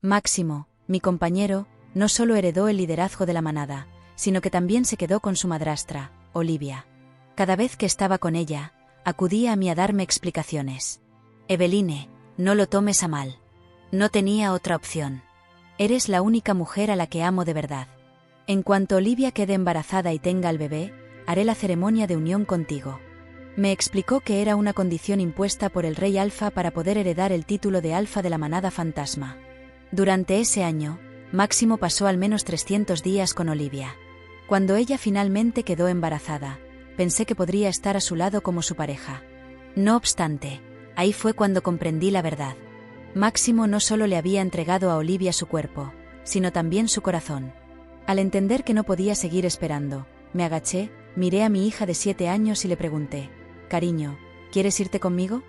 Máximo, mi compañero, no solo heredó el liderazgo de la manada, sino que también se quedó con su madrastra, Olivia. Cada vez que estaba con ella, acudía a mí a darme explicaciones. Eveline, no lo tomes a mal. No tenía otra opción. Eres la única mujer a la que amo de verdad. En cuanto Olivia quede embarazada y tenga al bebé, haré la ceremonia de unión contigo. Me explicó que era una condición impuesta por el rey Alfa para poder heredar el título de Alfa de la manada fantasma. Durante ese año, Máximo pasó al menos 300 días con Olivia. Cuando ella finalmente quedó embarazada, pensé que podría estar a su lado como su pareja. No obstante, ahí fue cuando comprendí la verdad. Máximo no solo le había entregado a Olivia su cuerpo, sino también su corazón. Al entender que no podía seguir esperando, me agaché, miré a mi hija de 7 años y le pregunté: «Cariño, ¿quieres irte conmigo?»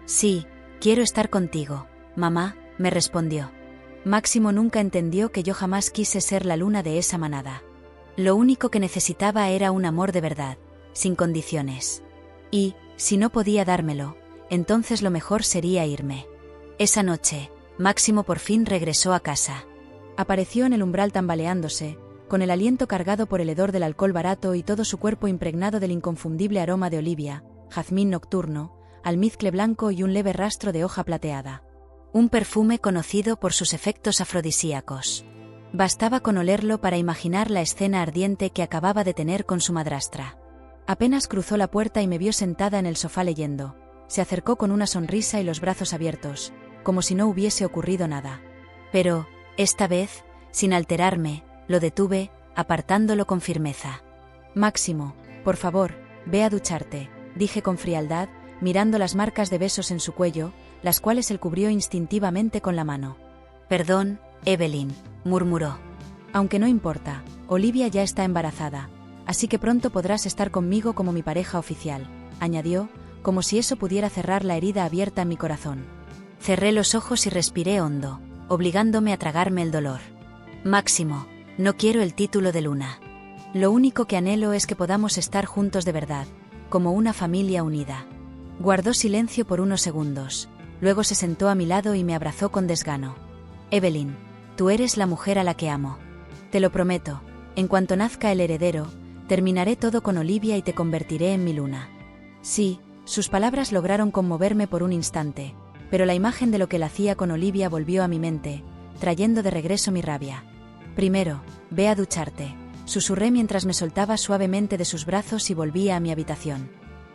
«Sí, quiero estar contigo, mamá», me respondió. Máximo nunca entendió que yo jamás quise ser la luna de esa manada. Lo único que necesitaba era un amor de verdad, sin condiciones. Y, si no podía dármelo, entonces lo mejor sería irme. Esa noche, Máximo por fin regresó a casa. Apareció en el umbral tambaleándose, con el aliento cargado por el hedor del alcohol barato y todo su cuerpo impregnado del inconfundible aroma de olivia, jazmín nocturno, almizcle blanco y un leve rastro de hoja plateada. Un perfume conocido por sus efectos afrodisíacos. Bastaba con olerlo para imaginar la escena ardiente que acababa de tener con su madrastra. Apenas cruzó la puerta y me vio sentada en el sofá leyendo. Se acercó con una sonrisa y los brazos abiertos, como si no hubiese ocurrido nada. Pero, esta vez, sin alterarme, lo detuve, apartándolo con firmeza. «Máximo, por favor, ve a ducharte», dije con frialdad, mirando las marcas de besos en su cuello, las cuales él cubrió instintivamente con la mano. «Perdón, Evelyn», murmuró. «Aunque no importa, Olivia ya está embarazada, así que pronto podrás estar conmigo como mi pareja oficial», añadió, como si eso pudiera cerrar la herida abierta en mi corazón. Cerré los ojos y respiré hondo, obligándome a tragarme el dolor. «Máximo, no quiero el título de luna. Lo único que anhelo es que podamos estar juntos de verdad, como una familia unida». Guardó silencio por unos segundos, luego se sentó a mi lado y me abrazó con desgano. «Evelyn, tú eres la mujer a la que amo. Te lo prometo, en cuanto nazca el heredero, terminaré todo con Olivia y te convertiré en mi luna». Sí, sus palabras lograron conmoverme por un instante, pero la imagen de lo que él hacía con Olivia volvió a mi mente, trayendo de regreso mi rabia. «Primero, ve a ducharte», susurré mientras me soltaba suavemente de sus brazos y volvía a mi habitación.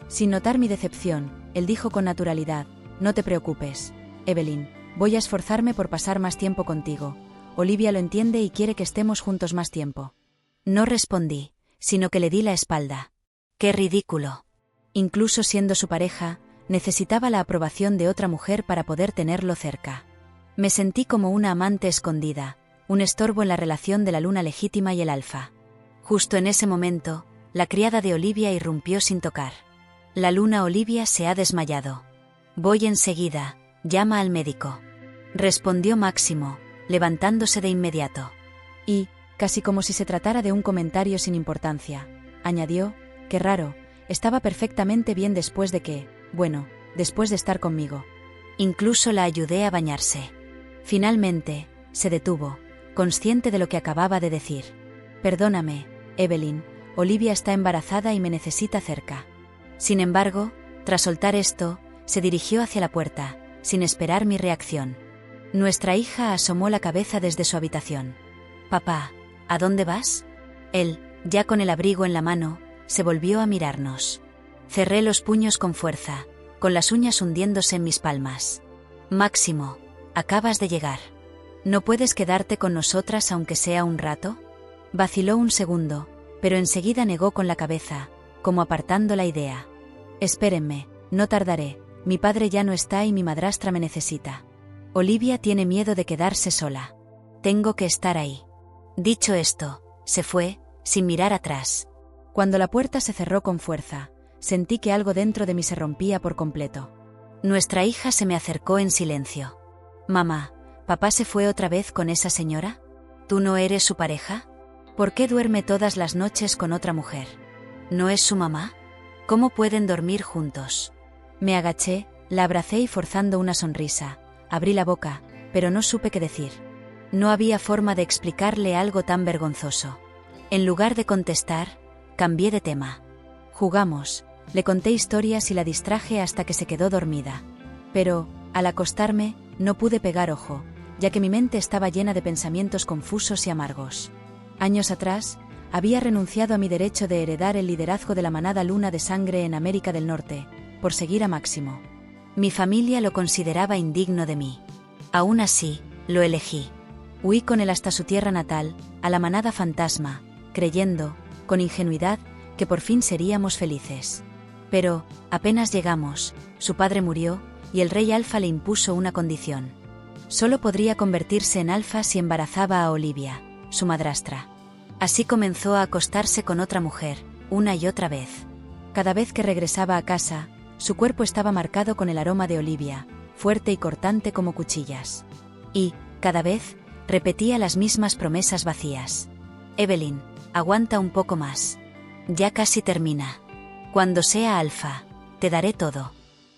Sin notar mi decepción, él dijo con naturalidad: «No te preocupes, Evelyn, voy a esforzarme por pasar más tiempo contigo. Olivia lo entiende y quiere que estemos juntos más tiempo». No respondí, sino que le di la espalda. ¡Qué ridículo! Incluso siendo su pareja, necesitaba la aprobación de otra mujer para poder tenerlo cerca. Me sentí como una amante escondida, un estorbo en la relación de la luna legítima y el alfa. Justo en ese momento, la criada de Olivia irrumpió sin tocar. «La luna Olivia se ha desmayado». «Voy enseguida, llama al médico», respondió Máximo, levantándose de inmediato. Y, casi como si se tratara de un comentario sin importancia, añadió: «Qué raro, estaba perfectamente bien después de estar conmigo». Incluso la ayudé a bañarse. Finalmente, se detuvo, consciente de lo que acababa de decir. «Perdóname, Evelyn, Olivia está embarazada y me necesita cerca». Sin embargo, tras soltar esto, se dirigió hacia la puerta, sin esperar mi reacción. Nuestra hija asomó la cabeza desde su habitación. «Papá, ¿a dónde vas?» Él, ya con el abrigo en la mano, se volvió a mirarnos. Cerré los puños con fuerza, con las uñas hundiéndose en mis palmas. «Máximo, acabas de llegar. ¿No puedes quedarte con nosotras aunque sea un rato?» Vaciló un segundo, pero enseguida negó con la cabeza, como apartando la idea. «Espérenme, no tardaré, mi padre ya no está y mi madrastra me necesita. Olivia tiene miedo de quedarse sola. Tengo que estar ahí». Dicho esto, se fue, sin mirar atrás. Cuando la puerta se cerró con fuerza, sentí que algo dentro de mí se rompía por completo. Nuestra hija se me acercó en silencio. «Mamá, ¿papá se fue otra vez con esa señora? ¿Tú no eres su pareja? ¿Por qué duerme todas las noches con otra mujer? ¿No es su mamá? ¿Cómo pueden dormir juntos?» Me agaché, la abracé y forzando una sonrisa, abrí la boca, pero no supe qué decir. No había forma de explicarle algo tan vergonzoso. En lugar de contestar, cambié de tema. Jugamos, le conté historias y la distraje hasta que se quedó dormida. Pero, al acostarme, no pude pegar ojo, ya que mi mente estaba llena de pensamientos confusos y amargos. Años atrás, había renunciado a mi derecho de heredar el liderazgo de la manada Luna de Sangre en América del Norte, por seguir a Máximo. Mi familia lo consideraba indigno de mí. Aún así, lo elegí. Huí con él hasta su tierra natal, a la manada fantasma, creyendo, con ingenuidad, que por fin seríamos felices. Pero, apenas llegamos, su padre murió, y el rey Alfa le impuso una condición. Solo podría convertirse en Alfa si embarazaba a Olivia, su madrastra. Así comenzó a acostarse con otra mujer, una y otra vez. Cada vez que regresaba a casa, su cuerpo estaba marcado con el aroma de Olivia, fuerte y cortante como cuchillas. Y, cada vez, repetía las mismas promesas vacías. Evelyn, aguanta un poco más. Ya casi termina. Cuando sea Alfa, te daré todo.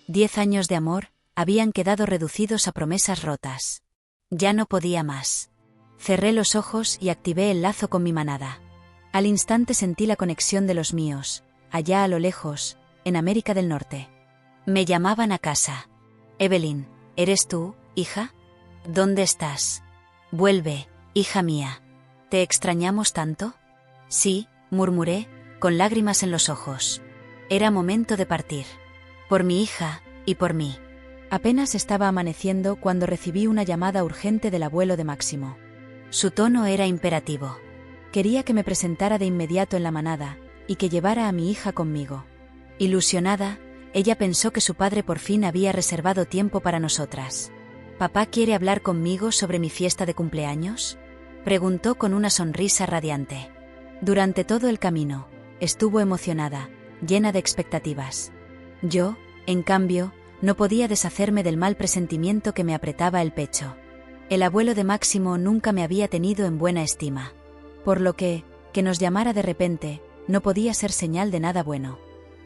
10 años de amor habían quedado reducidos a promesas rotas. Ya no podía más. Cerré los ojos y activé el lazo con mi manada. Al instante sentí la conexión de los míos, allá a lo lejos, en América del Norte. Me llamaban a casa. Evelyn, ¿eres tú, hija? ¿Dónde estás? Vuelve, hija mía. ¿Te extrañamos tanto? Sí, murmuré, con lágrimas en los ojos. Era momento de partir. Por mi hija, y por mí. Apenas estaba amaneciendo cuando recibí una llamada urgente del abuelo de Máximo. Su tono era imperativo. Quería que me presentara de inmediato en la manada, y que llevara a mi hija conmigo. Ilusionada, ella pensó que su padre por fin había reservado tiempo para nosotras. ¿Papá quiere hablar conmigo sobre mi fiesta de cumpleaños?, preguntó con una sonrisa radiante. Durante todo el camino, estuvo emocionada, llena de expectativas. Yo, en cambio, no podía deshacerme del mal presentimiento que me apretaba el pecho. El abuelo de Máximo nunca me había tenido en buena estima. Por lo que nos llamara de repente, no podía ser señal de nada bueno.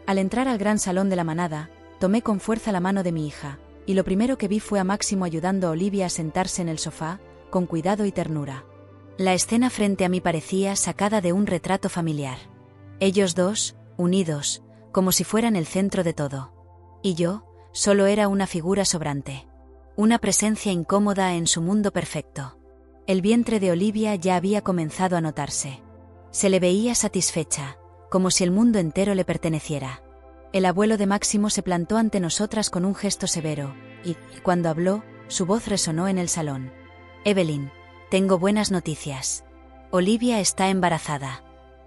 Al entrar al gran salón de la manada, tomé con fuerza la mano de mi hija, y lo primero que vi fue a Máximo ayudando a Olivia a sentarse en el sofá, con cuidado y ternura. La escena frente a mí parecía sacada de un retrato familiar. Ellos dos, unidos, como si fueran el centro de todo. Y yo, solo era una figura sobrante. Una presencia incómoda en su mundo perfecto. El vientre de Olivia ya había comenzado a notarse. Se le veía satisfecha, como si el mundo entero le perteneciera. El abuelo de Máximo se plantó ante nosotras con un gesto severo, y, cuando habló, su voz resonó en el salón. Evelyn, tengo buenas noticias. Olivia está embarazada.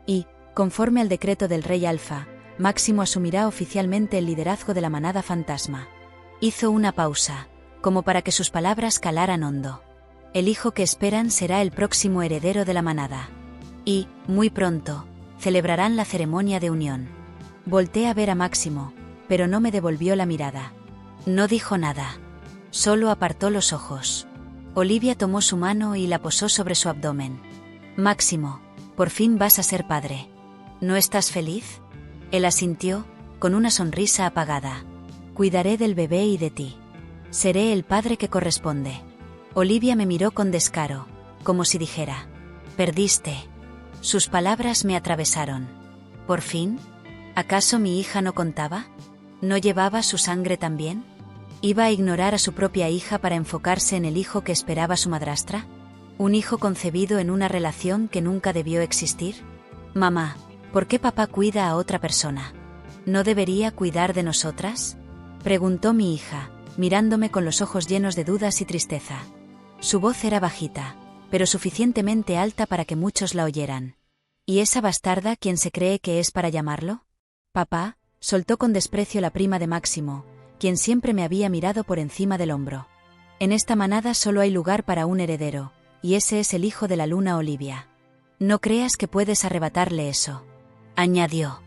Y, conforme al decreto del rey Alfa, Máximo asumirá oficialmente el liderazgo de la manada fantasma. Hizo una pausa, como para que sus palabras calaran hondo. El hijo que esperan será el próximo heredero de la manada. Y, muy pronto, celebrarán la ceremonia de unión. Volté a ver a Máximo, pero no me devolvió la mirada. No dijo nada. Solo apartó los ojos. Olivia tomó su mano y la posó sobre su abdomen. Máximo, por fin vas a ser padre. ¿No estás feliz? Él asintió, con una sonrisa apagada. Cuidaré del bebé y de ti. Seré el padre que corresponde. Olivia me miró con descaro, como si dijera: perdiste. Sus palabras me atravesaron. ¿Por fin? ¿Acaso mi hija no contaba? ¿No llevaba su sangre también? ¿Iba a ignorar a su propia hija para enfocarse en el hijo que esperaba su madrastra? ¿Un hijo concebido en una relación que nunca debió existir? Mamá, ¿por qué papá cuida a otra persona? ¿No debería cuidar de nosotras?, preguntó mi hija, mirándome con los ojos llenos de dudas y tristeza. Su voz era bajita, pero suficientemente alta para que muchos la oyeran. ¿Y esa bastarda quién se cree que es para llamarlo? Papá, soltó con desprecio la prima de Máximo, quien siempre me había mirado por encima del hombro. En esta manada solo hay lugar para un heredero, y ese es el hijo de la luna Olivia. No creas que puedes arrebatarle eso, añadió.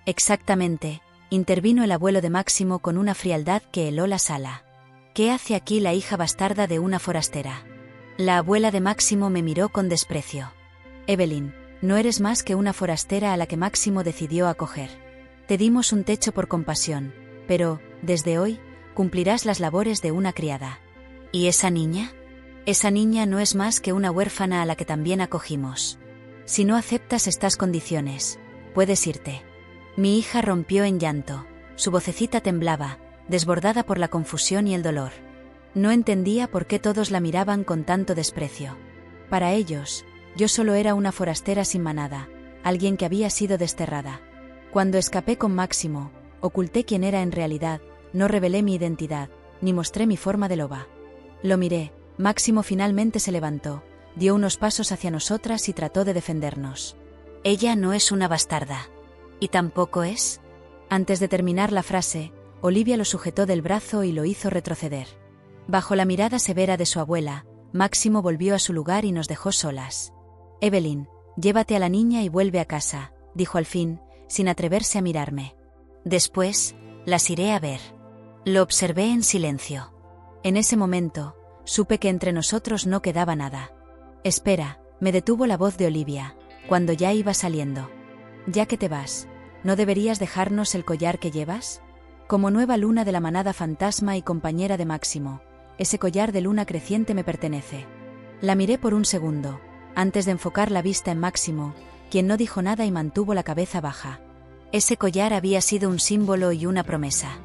Exactamente, intervino el abuelo de Máximo con una frialdad que heló la sala. ¿Qué hace aquí la hija bastarda de una forastera? La abuela de Máximo me miró con desprecio. Evelyn, no eres más que una forastera a la que Máximo decidió acoger. Te dimos un techo por compasión, pero, desde hoy, cumplirás las labores de una criada. ¿Y esa niña? Esa niña no es más que una huérfana a la que también acogimos. Si no aceptas estas condiciones, puedes irte. Mi hija rompió en llanto. Su vocecita temblaba, desbordada por la confusión y el dolor. No entendía por qué todos la miraban con tanto desprecio. Para ellos, yo solo era una forastera sin manada, alguien que había sido desterrada. Cuando escapé con Máximo, oculté quién era en realidad, no revelé mi identidad, ni mostré mi forma de loba. Lo miré, Máximo finalmente se levantó, dio unos pasos hacia nosotras y trató de defendernos. Ella no es una bastarda. ¿Y tampoco es? Antes de terminar la frase, Olivia lo sujetó del brazo y lo hizo retroceder. Bajo la mirada severa de su abuela, Máximo volvió a su lugar y nos dejó solas. Evelyn, llévate a la niña y vuelve a casa, dijo al fin, sin atreverse a mirarme. Después, las iré a ver. Lo observé en silencio. En ese momento, supe que entre nosotros no quedaba nada. Espera, me detuvo la voz de Olivia, cuando ya iba saliendo. Ya que te vas, ¿no deberías dejarnos el collar que llevas? Como nueva luna de la manada fantasma y compañera de Máximo, ese collar de luna creciente me pertenece. La miré por un segundo, antes de enfocar la vista en Máximo, quien no dijo nada y mantuvo la cabeza baja. Ese collar había sido un símbolo y una promesa.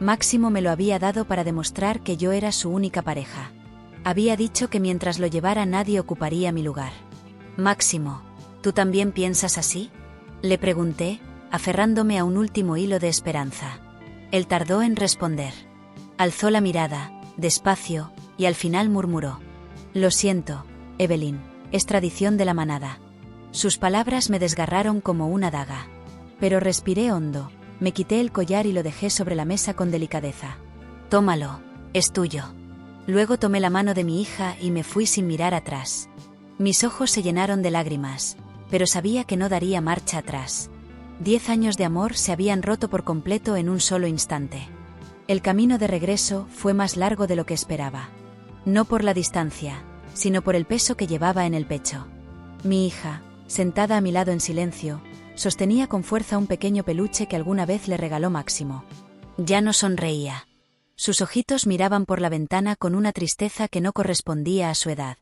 Máximo me lo había dado para demostrar que yo era su única pareja. Había dicho que mientras lo llevara nadie ocuparía mi lugar. Máximo, ¿tú también piensas así? Le pregunté, aferrándome a un último hilo de esperanza. Él tardó en responder. Alzó la mirada, despacio, y al final murmuró. Lo siento, Evelyn, es tradición de la manada. Sus palabras me desgarraron como una daga. Pero respiré hondo, me quité el collar y lo dejé sobre la mesa con delicadeza. Tómalo, es tuyo. Luego tomé la mano de mi hija y me fui sin mirar atrás. Mis ojos se llenaron de lágrimas, pero sabía que no daría marcha atrás. 10 años de amor se habían roto por completo en un solo instante. El camino de regreso fue más largo de lo que esperaba. No por la distancia, sino por el peso que llevaba en el pecho. Mi hija, sentada a mi lado en silencio, sostenía con fuerza un pequeño peluche que alguna vez le regaló Máximo. Ya no sonreía. Sus ojitos miraban por la ventana con una tristeza que no correspondía a su edad.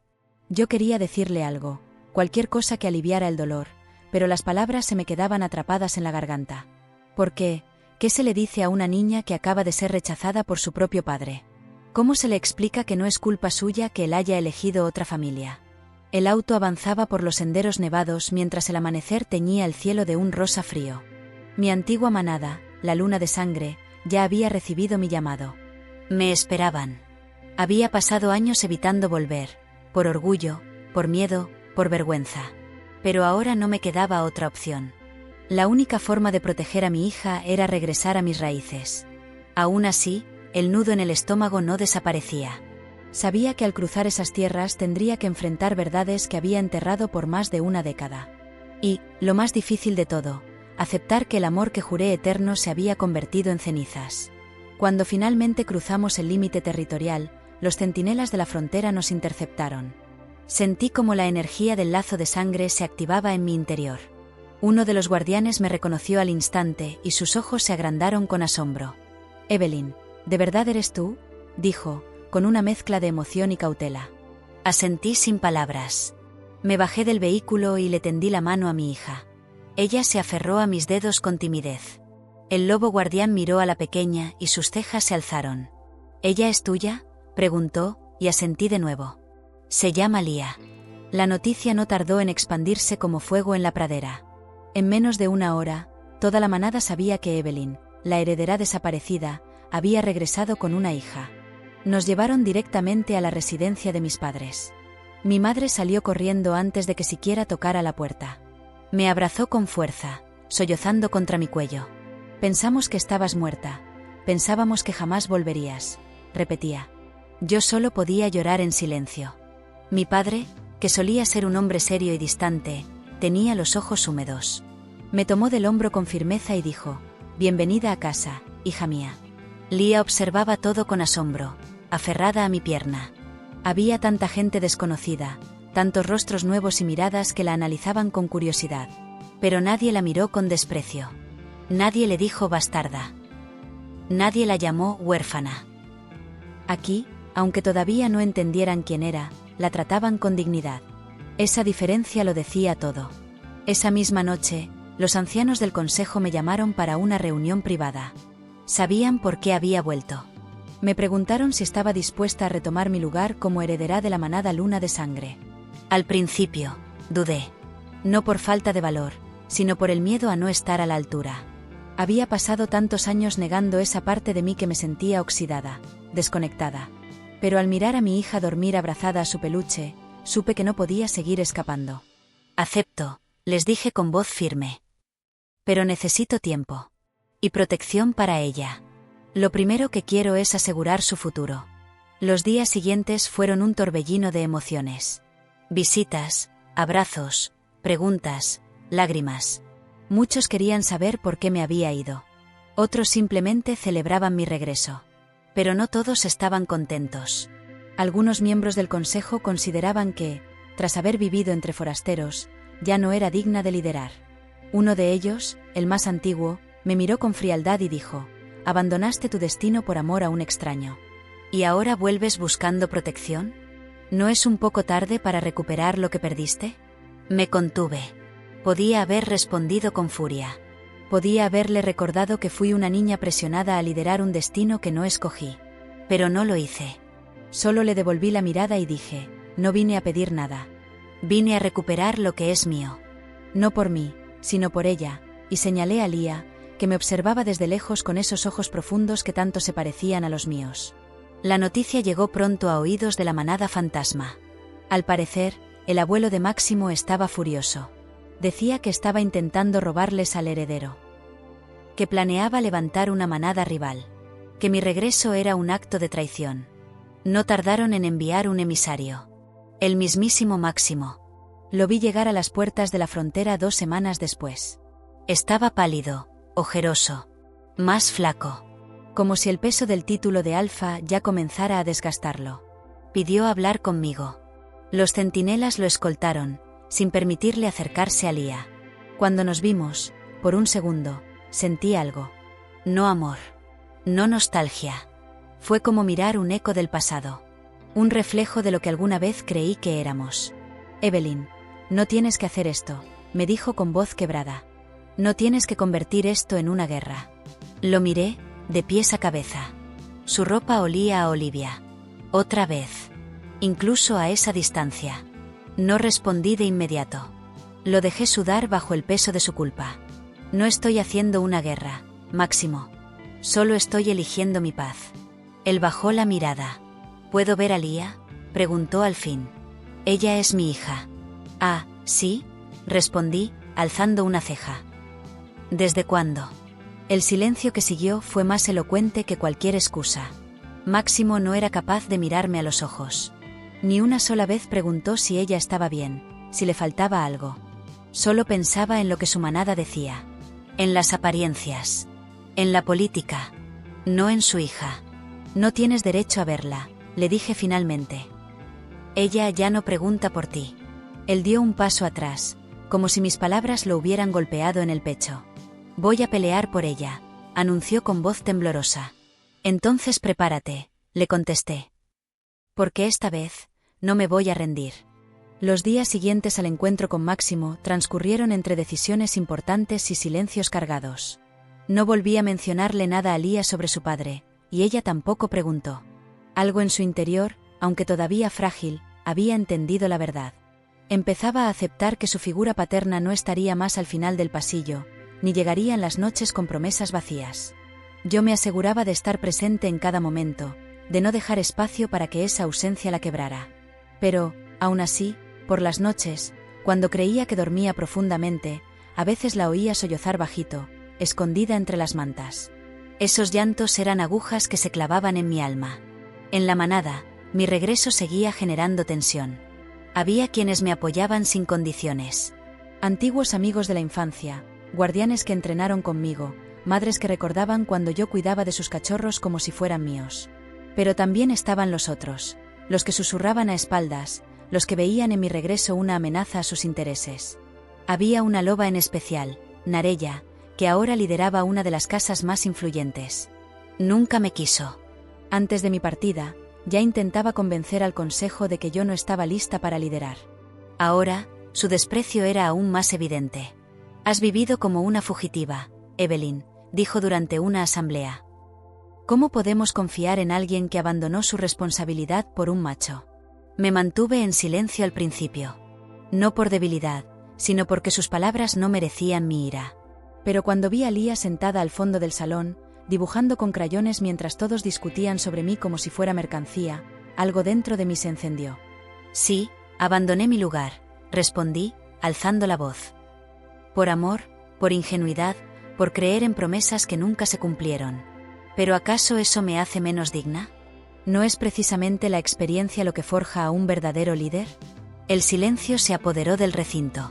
Yo quería decirle algo, cualquier cosa que aliviara el dolor, pero las palabras se me quedaban atrapadas en la garganta. ¿Por qué? ¿Qué se le dice a una niña que acaba de ser rechazada por su propio padre? ¿Cómo se le explica que no es culpa suya que él haya elegido otra familia? El auto avanzaba por los senderos nevados mientras el amanecer teñía el cielo de un rosa frío. Mi antigua manada, la luna de sangre, ya había recibido mi llamado. Me esperaban. Había pasado años evitando volver, por orgullo, por miedo, por vergüenza. Pero ahora no me quedaba otra opción. La única forma de proteger a mi hija era regresar a mis raíces. Aún así, el nudo en el estómago no desaparecía. Sabía que al cruzar esas tierras tendría que enfrentar verdades que había enterrado por más de una década. Y, lo más difícil de todo, aceptar que el amor que juré eterno se había convertido en cenizas. Cuando finalmente cruzamos el límite territorial, los centinelas de la frontera nos interceptaron. Sentí como la energía del lazo de sangre se activaba en mi interior. Uno de los guardianes me reconoció al instante y sus ojos se agrandaron con asombro. Evelyn, ¿de verdad eres tú?, dijo, con una mezcla de emoción y cautela. Asentí sin palabras. Me bajé del vehículo y le tendí la mano a mi hija. Ella se aferró a mis dedos con timidez. El lobo guardián miró a la pequeña y sus cejas se alzaron. ¿Ella es tuya?, preguntó, y asentí de nuevo. Se llama Lía. La noticia no tardó en expandirse como fuego en la pradera. En menos de una hora, toda la manada sabía que Evelyn, la heredera desaparecida, había regresado con una hija. Nos llevaron directamente a la residencia de mis padres. Mi madre salió corriendo antes de que siquiera tocara la puerta. Me abrazó con fuerza, sollozando contra mi cuello. Pensamos que estabas muerta. Pensábamos que jamás volverías, repetía. Yo solo podía llorar en silencio. Mi padre, que solía ser un hombre serio y distante, tenía los ojos húmedos. Me tomó del hombro con firmeza y dijo: «Bienvenida a casa, hija mía». Lía observaba todo con asombro, aferrada a mi pierna. Había tanta gente desconocida, tantos rostros nuevos y miradas que la analizaban con curiosidad. Pero nadie la miró con desprecio. Nadie le dijo bastarda. Nadie la llamó huérfana. Aquí, Aunque todavía no entendieran quién era, la trataban con dignidad. Esa diferencia lo decía todo. Esa misma noche, los ancianos del consejo me llamaron para una reunión privada. Sabían por qué había vuelto. Me preguntaron si estaba dispuesta a retomar mi lugar como heredera de la manada Luna de Sangre. Al principio, dudé. No por falta de valor, sino por el miedo a no estar a la altura. Había pasado tantos años negando esa parte de mí que me sentía oxidada, desconectada. Pero al mirar a mi hija dormir abrazada a su peluche, supe que no podía seguir escapando. Acepto, les dije con voz firme. Pero necesito tiempo. Y protección para ella. Lo primero que quiero es asegurar su futuro. Los días siguientes fueron un torbellino de emociones. Visitas, abrazos, preguntas, lágrimas. Muchos querían saber por qué me había ido. Otros simplemente celebraban mi regreso. Pero no todos estaban contentos. Algunos miembros del consejo consideraban que, tras haber vivido entre forasteros, ya no era digna de liderar. Uno de ellos, el más antiguo, me miró con frialdad y dijo: «Abandonaste tu destino por amor a un extraño. ¿Y ahora vuelves buscando protección? ¿No es un poco tarde para recuperar lo que perdiste?» Me contuve. Podía haber respondido con furia. Podía haberle recordado que fui una niña presionada a liderar un destino que no escogí. Pero no lo hice. Solo le devolví la mirada y dije: «No vine a pedir nada. Vine a recuperar lo que es mío. No por mí, sino por ella», y señalé a Lía, que me observaba desde lejos con esos ojos profundos que tanto se parecían a los míos. La noticia llegó pronto a oídos de la manada fantasma. Al parecer, el abuelo de Máximo estaba furioso. Decía que estaba intentando robarles al heredero. Que planeaba levantar una manada rival. Que mi regreso era un acto de traición. No tardaron en enviar un emisario. El mismísimo Máximo. Lo vi llegar a las puertas de la frontera 2 semanas después. Estaba pálido, ojeroso, más flaco. Como si el peso del título de alfa ya comenzara a desgastarlo. Pidió hablar conmigo. Los centinelas lo escoltaron, sin permitirle acercarse a Lía. Cuando nos vimos, por un segundo, sentí algo. No amor. No nostalgia. Fue como mirar un eco del pasado. Un reflejo de lo que alguna vez creí que éramos. «Evelyn, no tienes que hacer esto», me dijo con voz quebrada. «No tienes que convertir esto en una guerra». Lo miré, de pies a cabeza. Su ropa olía a Olivia. Otra vez. Incluso a esa distancia. No respondí de inmediato. Lo dejé sudar bajo el peso de su culpa. «No estoy haciendo una guerra, Máximo. Solo estoy eligiendo mi paz». Él bajó la mirada. «¿Puedo ver a Lía?», preguntó al fin. «Ella es mi hija». «Ah, ¿sí?», respondí, alzando una ceja. «¿Desde cuándo?». El silencio que siguió fue más elocuente que cualquier excusa. Máximo no era capaz de mirarme a los ojos. Ni una sola vez preguntó si ella estaba bien, si le faltaba algo. Solo pensaba en lo que su manada decía. En las apariencias. En la política. No en su hija. «No tienes derecho a verla», le dije finalmente. «Ella ya no pregunta por ti». Él dio un paso atrás, como si mis palabras lo hubieran golpeado en el pecho. «Voy a pelear por ella», anunció con voz temblorosa. «Entonces prepárate», le contesté. «Porque esta vez, no me voy a rendir». Los días siguientes al encuentro con Máximo transcurrieron entre decisiones importantes y silencios cargados. No volví a mencionarle nada a Lía sobre su padre, y ella tampoco preguntó. Algo en su interior, aunque todavía frágil, había entendido la verdad. Empezaba a aceptar que su figura paterna no estaría más al final del pasillo, ni llegaría en las noches con promesas vacías. Yo me aseguraba de estar presente en cada momento, de no dejar espacio para que esa ausencia la quebrara. Pero, aún así, por las noches, cuando creía que dormía profundamente, a veces la oía sollozar bajito, escondida entre las mantas. Esos llantos eran agujas que se clavaban en mi alma. En la manada, mi regreso seguía generando tensión. Había quienes me apoyaban sin condiciones. Antiguos amigos de la infancia, guardianes que entrenaron conmigo, madres que recordaban cuando yo cuidaba de sus cachorros como si fueran míos. Pero también estaban los otros, los que susurraban a espaldas, los que veían en mi regreso una amenaza a sus intereses. Había una loba en especial, Narella, que ahora lideraba una de las casas más influyentes. Nunca me quiso. Antes de mi partida, Ya intentaba convencer al consejo de que yo no estaba lista para liderar. Ahora, su desprecio era aún más evidente. «Has vivido como una fugitiva, Evelyn», dijo durante una asamblea. «¿Cómo podemos confiar en alguien que abandonó su responsabilidad por un macho?» Me mantuve en silencio al principio. No por debilidad, sino porque sus palabras no merecían mi ira. Pero cuando vi a Lía sentada al fondo del salón, dibujando con crayones mientras todos discutían sobre mí como si fuera mercancía, algo dentro de mí se encendió. «Sí, abandoné mi lugar», respondí, alzando la voz. «Por amor, por ingenuidad, por creer en promesas que nunca se cumplieron. ¿Pero acaso eso me hace menos digna? ¿No es precisamente la experiencia lo que forja a un verdadero líder?» El silencio se apoderó del recinto.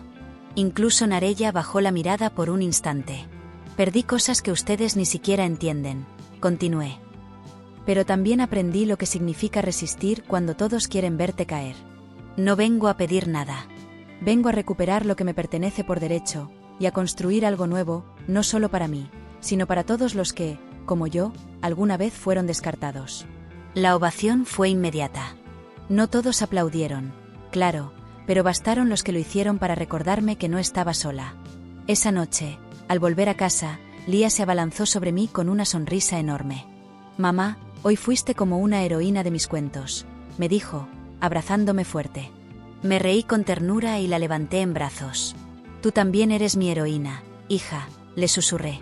Incluso Narella bajó la mirada por un instante. «Perdí cosas que ustedes ni siquiera entienden», continué. «Pero también aprendí lo que significa resistir cuando todos quieren verte caer. No vengo a pedir nada. Vengo a recuperar lo que me pertenece por derecho, y a construir algo nuevo, no solo para mí, sino para todos los que, como yo, alguna vez fueron descartados». La ovación fue inmediata. No todos aplaudieron, claro, pero bastaron los que lo hicieron para recordarme que no estaba sola. Esa noche, al volver a casa, Lía se abalanzó sobre mí con una sonrisa enorme. «Mamá, hoy fuiste como una heroína de mis cuentos», me dijo, abrazándome fuerte. Me reí con ternura y la levanté en brazos. «Tú también eres mi heroína, hija», le susurré.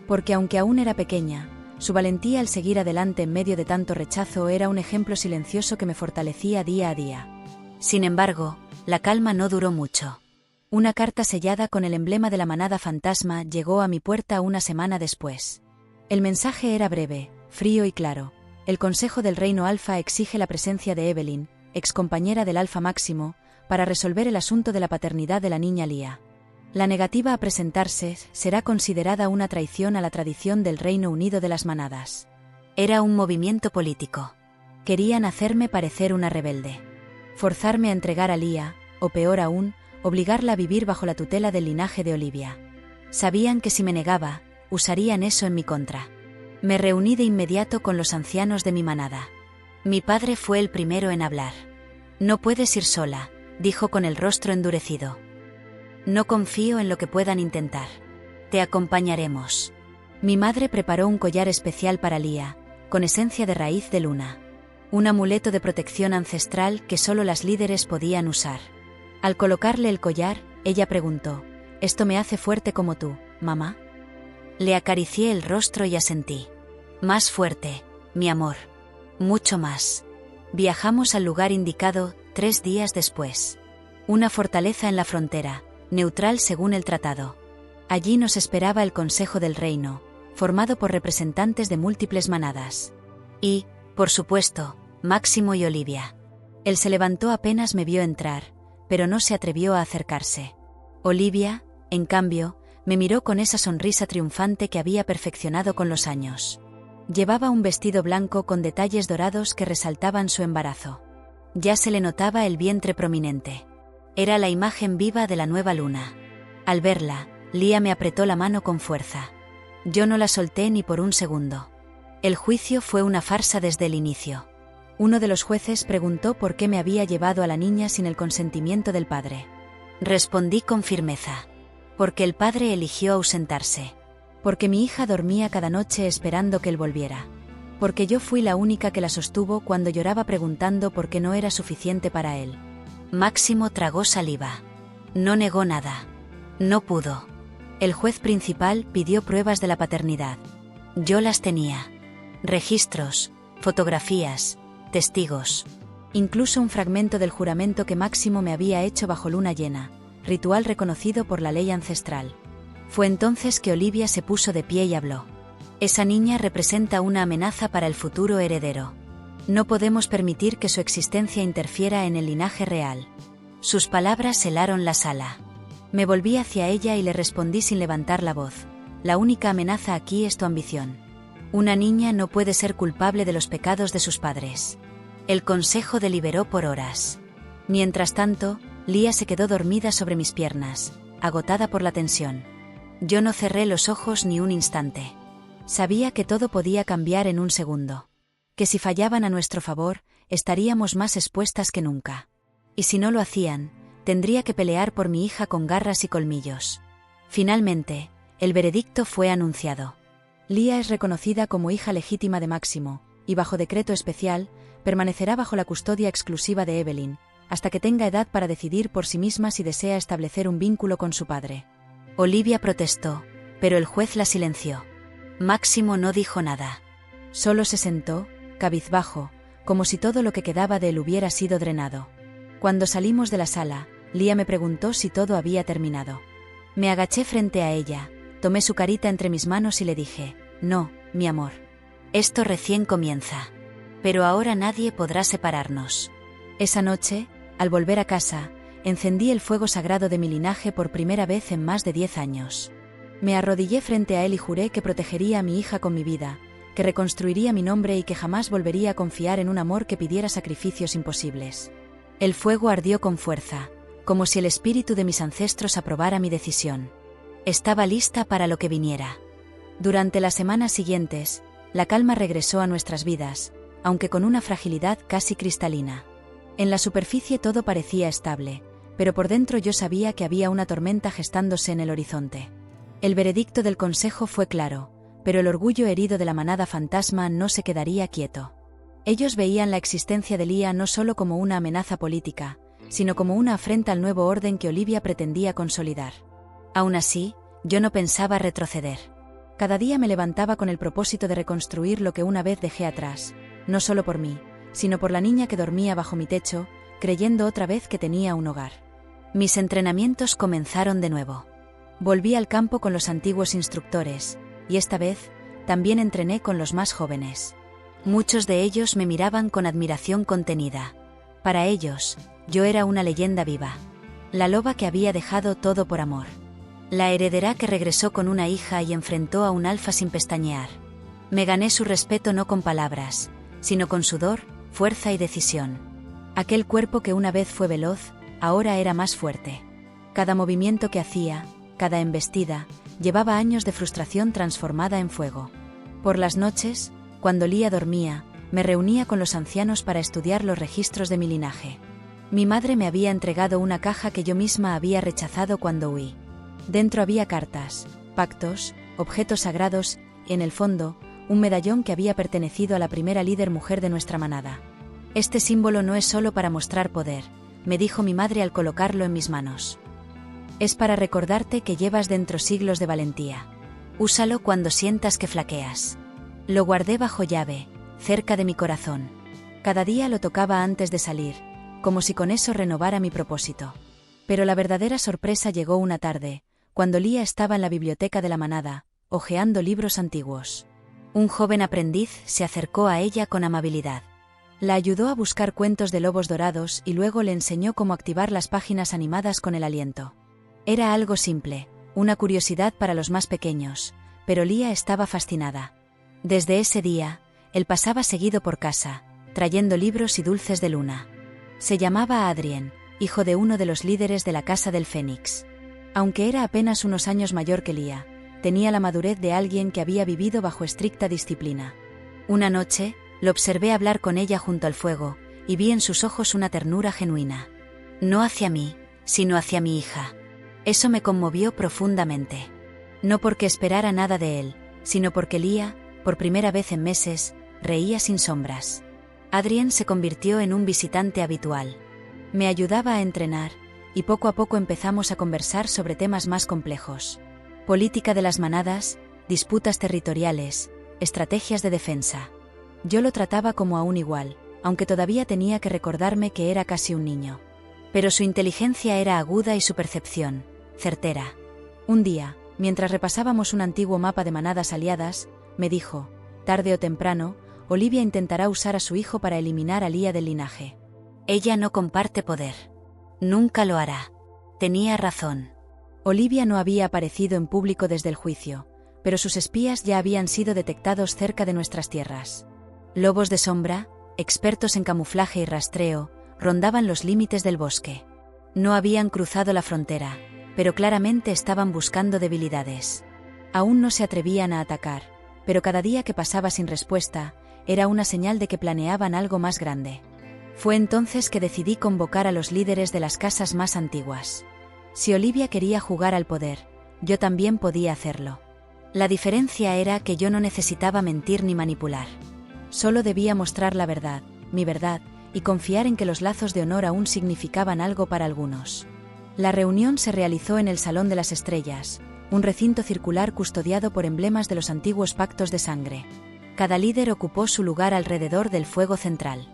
Porque aunque aún era pequeña, su valentía al seguir adelante en medio de tanto rechazo era un ejemplo silencioso que me fortalecía día a día. Sin embargo, la calma no duró mucho. Una carta sellada con el emblema de la manada fantasma llegó a mi puerta una semana después. El mensaje era breve, frío y claro. El Consejo del Reino Alfa exige la presencia de Evelyn, excompañera del Alfa Máximo, para resolver el asunto de la paternidad de la niña Lía. La negativa a presentarse será considerada una traición a la tradición del Reino Unido de las Manadas. Era un movimiento político. Querían hacerme parecer una rebelde. Forzarme a entregar a Lía, o peor aún, obligarla a vivir bajo la tutela del linaje de Olivia. Sabían que si me negaba, usarían eso en mi contra. Me reuní de inmediato con los ancianos de mi manada. Mi padre fue el primero en hablar. «No puedes ir sola», dijo con el rostro endurecido. «No confío en lo que puedan intentar. Te acompañaremos». Mi madre preparó un collar especial para Lía, con esencia de raíz de luna. Un amuleto de protección ancestral que solo las líderes podían usar. Al colocarle el collar, ella preguntó: «¿Esto me hace fuerte como tú, mamá?» Le acaricié el rostro y asentí. «Más fuerte, mi amor. Mucho más». Viajamos al lugar indicado 3 días después. Una fortaleza en la frontera, neutral según el tratado. Allí nos esperaba el Consejo del Reino, formado por representantes de múltiples manadas. Y, por supuesto, Máximo y Olivia. Él se levantó apenas me vio entrar, pero no se atrevió a acercarse. Olivia, en cambio, me miró con esa sonrisa triunfante que había perfeccionado con los años. Llevaba un vestido blanco con detalles dorados que resaltaban su embarazo. Ya se le notaba el vientre prominente. Era la imagen viva de la nueva luna. Al verla, Lía me apretó la mano con fuerza. Yo no la solté ni por un segundo. El juicio fue una farsa desde el inicio. Uno de los jueces preguntó por qué me había llevado a la niña sin el consentimiento del padre. Respondí con firmeza. Porque el padre eligió ausentarse. Porque mi hija dormía cada noche esperando que él volviera. Porque yo fui la única que la sostuvo cuando lloraba preguntando por qué no era suficiente para él. Máximo tragó saliva. No negó nada. No pudo. El juez principal pidió pruebas de la paternidad. Yo las tenía. Registros, fotografías, testigos. Incluso un fragmento del juramento que Máximo me había hecho bajo luna llena, ritual reconocido por la ley ancestral. Fue entonces que Olivia se puso de pie y habló. «Esa niña representa una amenaza para el futuro heredero. No podemos permitir que su existencia interfiera en el linaje real». Sus palabras helaron la sala. Me volví hacia ella y le respondí sin levantar la voz. «La única amenaza aquí es tu ambición. Una niña no puede ser culpable de los pecados de sus padres». El consejo deliberó por horas. Mientras tanto, Lía se quedó dormida sobre mis piernas, agotada por la tensión. Yo no cerré los ojos ni un instante. Sabía que todo podía cambiar en un segundo. Que si fallaban a nuestro favor, estaríamos más expuestas que nunca. Y si no lo hacían, tendría que pelear por mi hija con garras y colmillos. Finalmente, el veredicto fue anunciado. Lía es reconocida como hija legítima de Máximo, y bajo decreto especial, permanecerá bajo la custodia exclusiva de Evelyn, hasta que tenga edad para decidir por sí misma si desea establecer un vínculo con su padre. Olivia protestó, pero el juez la silenció. Máximo no dijo nada. Solo se sentó, cabizbajo, como si todo lo que quedaba de él hubiera sido drenado. Cuando salimos de la sala, Lía me preguntó si todo había terminado. Me agaché frente a ella, tomé su carita entre mis manos y le dije: no, mi amor. Esto recién comienza. Pero ahora nadie podrá separarnos. Esa noche, al volver a casa, encendí el fuego sagrado de mi linaje por primera vez en más de 10 años. Me arrodillé frente a él y juré que protegería a mi hija con mi vida, que reconstruiría mi nombre y que jamás volvería a confiar en un amor que pidiera sacrificios imposibles. El fuego ardió con fuerza, como si el espíritu de mis ancestros aprobara mi decisión. Estaba lista para lo que viniera. Durante las semanas siguientes, la calma regresó a nuestras vidas, aunque con una fragilidad casi cristalina. En la superficie todo parecía estable, pero por dentro yo sabía que había una tormenta gestándose en el horizonte. El veredicto del consejo fue claro, pero el orgullo herido de la manada fantasma no se quedaría quieto. Ellos veían la existencia de Lía no solo como una amenaza política, sino como una afrenta al nuevo orden que Olivia pretendía consolidar. Aún así, yo no pensaba retroceder. Cada día me levantaba con el propósito de reconstruir lo que una vez dejé atrás, no solo por mí, sino por la niña que dormía bajo mi techo, creyendo otra vez que tenía un hogar. Mis entrenamientos comenzaron de nuevo. Volví al campo con los antiguos instructores, y esta vez, también entrené con los más jóvenes. Muchos de ellos me miraban con admiración contenida. Para ellos, yo era una leyenda viva. La loba que había dejado todo por amor. La heredera que regresó con una hija y enfrentó a un alfa sin pestañear. Me gané su respeto no con palabras, sino con sudor, fuerza y decisión. Aquel cuerpo que una vez fue veloz, ahora era más fuerte. Cada movimiento que hacía, cada embestida, llevaba años de frustración transformada en fuego. Por las noches, cuando Lía dormía, me reunía con los ancianos para estudiar los registros de mi linaje. Mi madre me había entregado una caja que yo misma había rechazado cuando huí. Dentro había cartas, pactos, objetos sagrados y, en el fondo, un medallón que había pertenecido a la primera líder mujer de nuestra manada. Este símbolo no es solo para mostrar poder, me dijo mi madre al colocarlo en mis manos. Es para recordarte que llevas dentro siglos de valentía. Úsalo cuando sientas que flaqueas. Lo guardé bajo llave, cerca de mi corazón. Cada día lo tocaba antes de salir, como si con eso renovara mi propósito. Pero la verdadera sorpresa llegó una tarde, cuando Lía estaba en la biblioteca de la manada, hojeando libros antiguos. Un joven aprendiz se acercó a ella con amabilidad. La ayudó a buscar cuentos de lobos dorados y luego le enseñó cómo activar las páginas animadas con el aliento. Era algo simple, una curiosidad para los más pequeños, pero Lía estaba fascinada. Desde ese día, él pasaba seguido por casa, trayendo libros y dulces de luna. Se llamaba Adrien, hijo de uno de los líderes de la Casa del Fénix. Aunque era apenas unos años mayor que Lía, tenía la madurez de alguien que había vivido bajo estricta disciplina. Una noche, lo observé hablar con ella junto al fuego, y vi en sus ojos una ternura genuina. No hacia mí, sino hacia mi hija. Eso me conmovió profundamente. No porque esperara nada de él, sino porque Lía, por primera vez en meses, reía sin sombras. Adrien se convirtió en un visitante habitual. Me ayudaba a entrenar, y poco a poco empezamos a conversar sobre temas más complejos. Política de las manadas, disputas territoriales, estrategias de defensa. Yo lo trataba como a un igual, aunque todavía tenía que recordarme que era casi un niño. Pero su inteligencia era aguda y su percepción, certera. Un día, mientras repasábamos un antiguo mapa de manadas aliadas, me dijo: tarde o temprano, Olivia intentará usar a su hijo para eliminar a Lía del linaje. Ella no comparte poder. Nunca lo hará. Tenía razón. Olivia no había aparecido en público desde el juicio, pero sus espías ya habían sido detectados cerca de nuestras tierras. Lobos de sombra, expertos en camuflaje y rastreo, rondaban los límites del bosque. No habían cruzado la frontera, pero claramente estaban buscando debilidades. Aún no se atrevían a atacar, pero cada día que pasaba sin respuesta, era una señal de que planeaban algo más grande. Fue entonces que decidí convocar a los líderes de las casas más antiguas. Si Olivia quería jugar al poder, yo también podía hacerlo. La diferencia era que yo no necesitaba mentir ni manipular. Solo debía mostrar la verdad, mi verdad, y confiar en que los lazos de honor aún significaban algo para algunos. La reunión se realizó en el Salón de las Estrellas, un recinto circular custodiado por emblemas de los antiguos pactos de sangre. Cada líder ocupó su lugar alrededor del fuego central.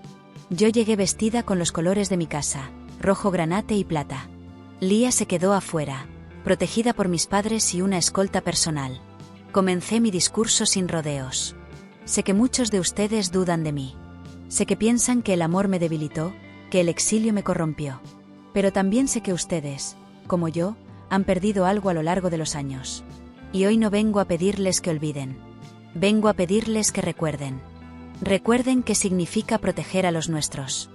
Yo llegué vestida con los colores de mi casa, rojo granate y plata. Lía se quedó afuera, protegida por mis padres y una escolta personal. Comencé mi discurso sin rodeos. Sé que muchos de ustedes dudan de mí. Sé que piensan que el amor me debilitó, que el exilio me corrompió. Pero también sé que ustedes, como yo, han perdido algo a lo largo de los años. Y hoy no vengo a pedirles que olviden. Vengo a pedirles que recuerden. Recuerden qué significa proteger a los nuestros.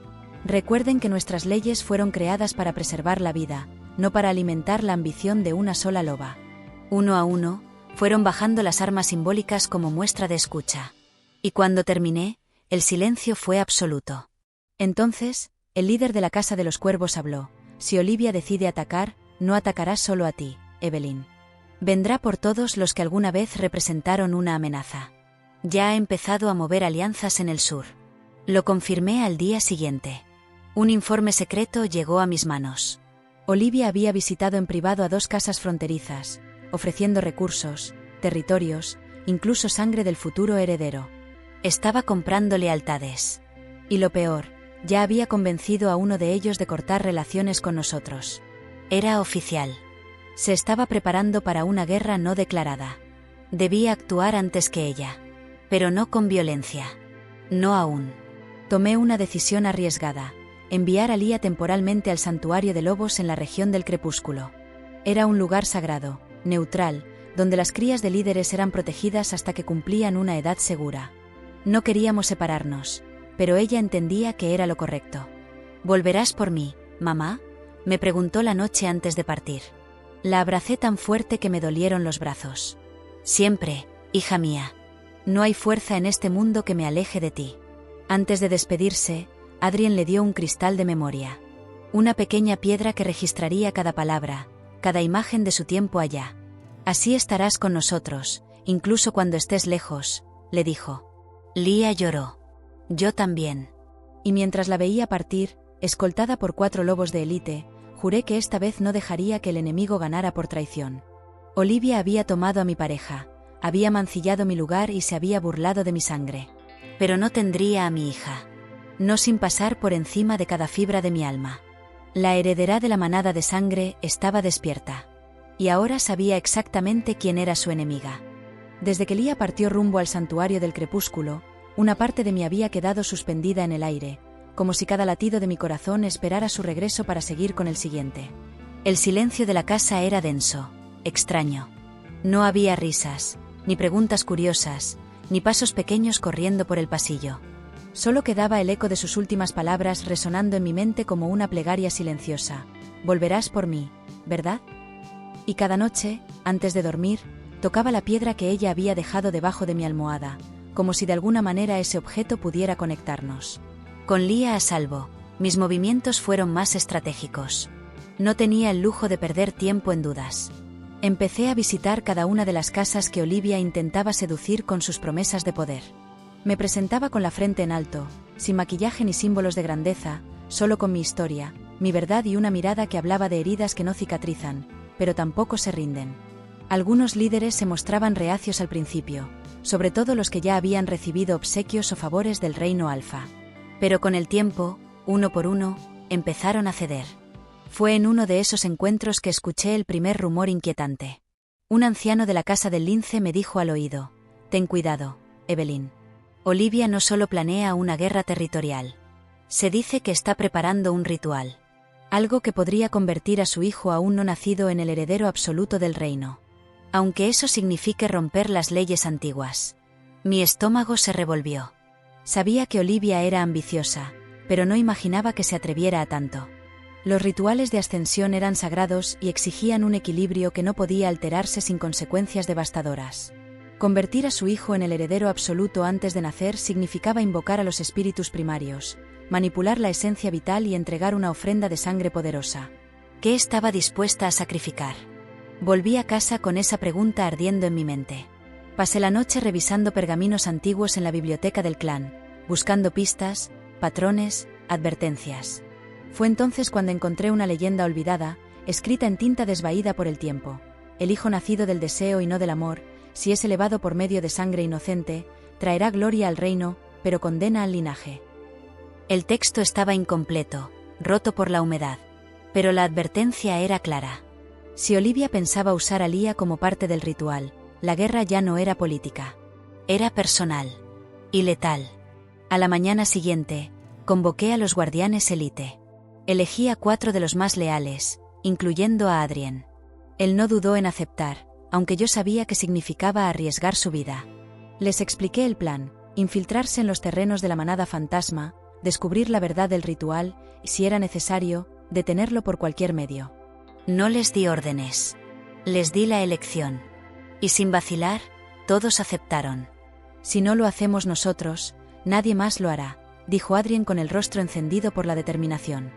Recuerden que nuestras leyes fueron creadas para preservar la vida, no para alimentar la ambición de una sola loba. Uno a uno, fueron bajando las armas simbólicas como muestra de escucha. Y cuando terminé, el silencio fue absoluto. Entonces, el líder de la Casa de los Cuervos habló. Si Olivia decide atacar, no atacará solo a ti, Evelyn. Vendrá por todos los que alguna vez representaron una amenaza. Ya ha empezado a mover alianzas en el sur. Lo confirmé al día siguiente. Un informe secreto llegó a mis manos. Olivia había visitado en privado a 2 casas fronterizas, ofreciendo recursos, territorios, incluso sangre del futuro heredero. Estaba comprando lealtades. Y lo peor, ya había convencido a uno de ellos de cortar relaciones con nosotros. Era oficial. Se estaba preparando para una guerra no declarada. Debía actuar antes que ella. Pero no con violencia. No aún. Tomé una decisión arriesgada: enviar a Lía temporalmente al santuario de lobos en la región del crepúsculo. Era un lugar sagrado, neutral, donde las crías de líderes eran protegidas hasta que cumplían una edad segura. No queríamos separarnos, pero ella entendía que era lo correcto. ¿Volverás por mí, mamá?, me preguntó la noche antes de partir. La abracé tan fuerte que me dolieron los brazos. Siempre, hija mía. No hay fuerza en este mundo que me aleje de ti. Antes de despedirse, Adrien le dio un cristal de memoria. Una pequeña piedra que registraría cada palabra, cada imagen de su tiempo allá. Así estarás con nosotros, incluso cuando estés lejos, le dijo. Lía lloró. Yo también. Y mientras la veía partir, escoltada por 4 lobos de élite, juré que esta vez no dejaría que el enemigo ganara por traición. Olivia había tomado a mi pareja, había mancillado mi lugar y se había burlado de mi sangre. Pero no tendría a mi hija. No sin pasar por encima de cada fibra de mi alma. La heredera de la manada de sangre estaba despierta. Y ahora sabía exactamente quién era su enemiga. Desde que Lía partió rumbo al santuario del crepúsculo, una parte de mí había quedado suspendida en el aire, como si cada latido de mi corazón esperara su regreso para seguir con el siguiente. El silencio de la casa era denso, extraño. No había risas, ni preguntas curiosas, ni pasos pequeños corriendo por el pasillo. Solo quedaba el eco de sus últimas palabras resonando en mi mente como una plegaria silenciosa. Volverás por mí, ¿verdad? Y cada noche, antes de dormir, tocaba la piedra que ella había dejado debajo de mi almohada, como si de alguna manera ese objeto pudiera conectarnos. Con Lía a salvo, mis movimientos fueron más estratégicos. No tenía el lujo de perder tiempo en dudas. Empecé a visitar cada una de las casas que Olivia intentaba seducir con sus promesas de poder. Me presentaba con la frente en alto, sin maquillaje ni símbolos de grandeza, solo con mi historia, mi verdad y una mirada que hablaba de heridas que no cicatrizan, pero tampoco se rinden. Algunos líderes se mostraban reacios al principio, sobre todo los que ya habían recibido obsequios o favores del reino alfa. Pero con el tiempo, uno por uno, empezaron a ceder. Fue en uno de esos encuentros que escuché el primer rumor inquietante. Un anciano de la Casa del Lince me dijo al oído: «Ten cuidado, Evelyn. Olivia no solo planea una guerra territorial. Se dice que está preparando un ritual. Algo que podría convertir a su hijo aún no nacido en el heredero absoluto del reino. Aunque eso signifique romper las leyes antiguas». Mi estómago se revolvió. Sabía que Olivia era ambiciosa, pero no imaginaba que se atreviera a tanto. Los rituales de ascensión eran sagrados y exigían un equilibrio que no podía alterarse sin consecuencias devastadoras. Convertir a su hijo en el heredero absoluto antes de nacer significaba invocar a los espíritus primarios, manipular la esencia vital y entregar una ofrenda de sangre poderosa. ¿Qué estaba dispuesta a sacrificar? Volví a casa con esa pregunta ardiendo en mi mente. Pasé la noche revisando pergaminos antiguos en la biblioteca del clan, buscando pistas, patrones, advertencias. Fue entonces cuando encontré una leyenda olvidada, escrita en tinta desvaída por el tiempo. El hijo nacido del deseo y no del amor, si es elevado por medio de sangre inocente, traerá gloria al reino, pero condena al linaje. El texto estaba incompleto, roto por la humedad. Pero la advertencia era clara. Si Olivia pensaba usar a Lía como parte del ritual, la guerra ya no era política. Era personal. Y letal. A la mañana siguiente, convoqué a los guardianes élite. Elegí a 4 de los más leales, incluyendo a Adrien. Él no dudó en aceptar, aunque yo sabía que significaba arriesgar su vida. Les expliqué el plan: infiltrarse en los terrenos de la manada fantasma, descubrir la verdad del ritual y, si era necesario, detenerlo por cualquier medio. No les di órdenes. Les di la elección. Y sin vacilar, todos aceptaron. Si no lo hacemos nosotros, nadie más lo hará, dijo Adrien con el rostro encendido por la determinación.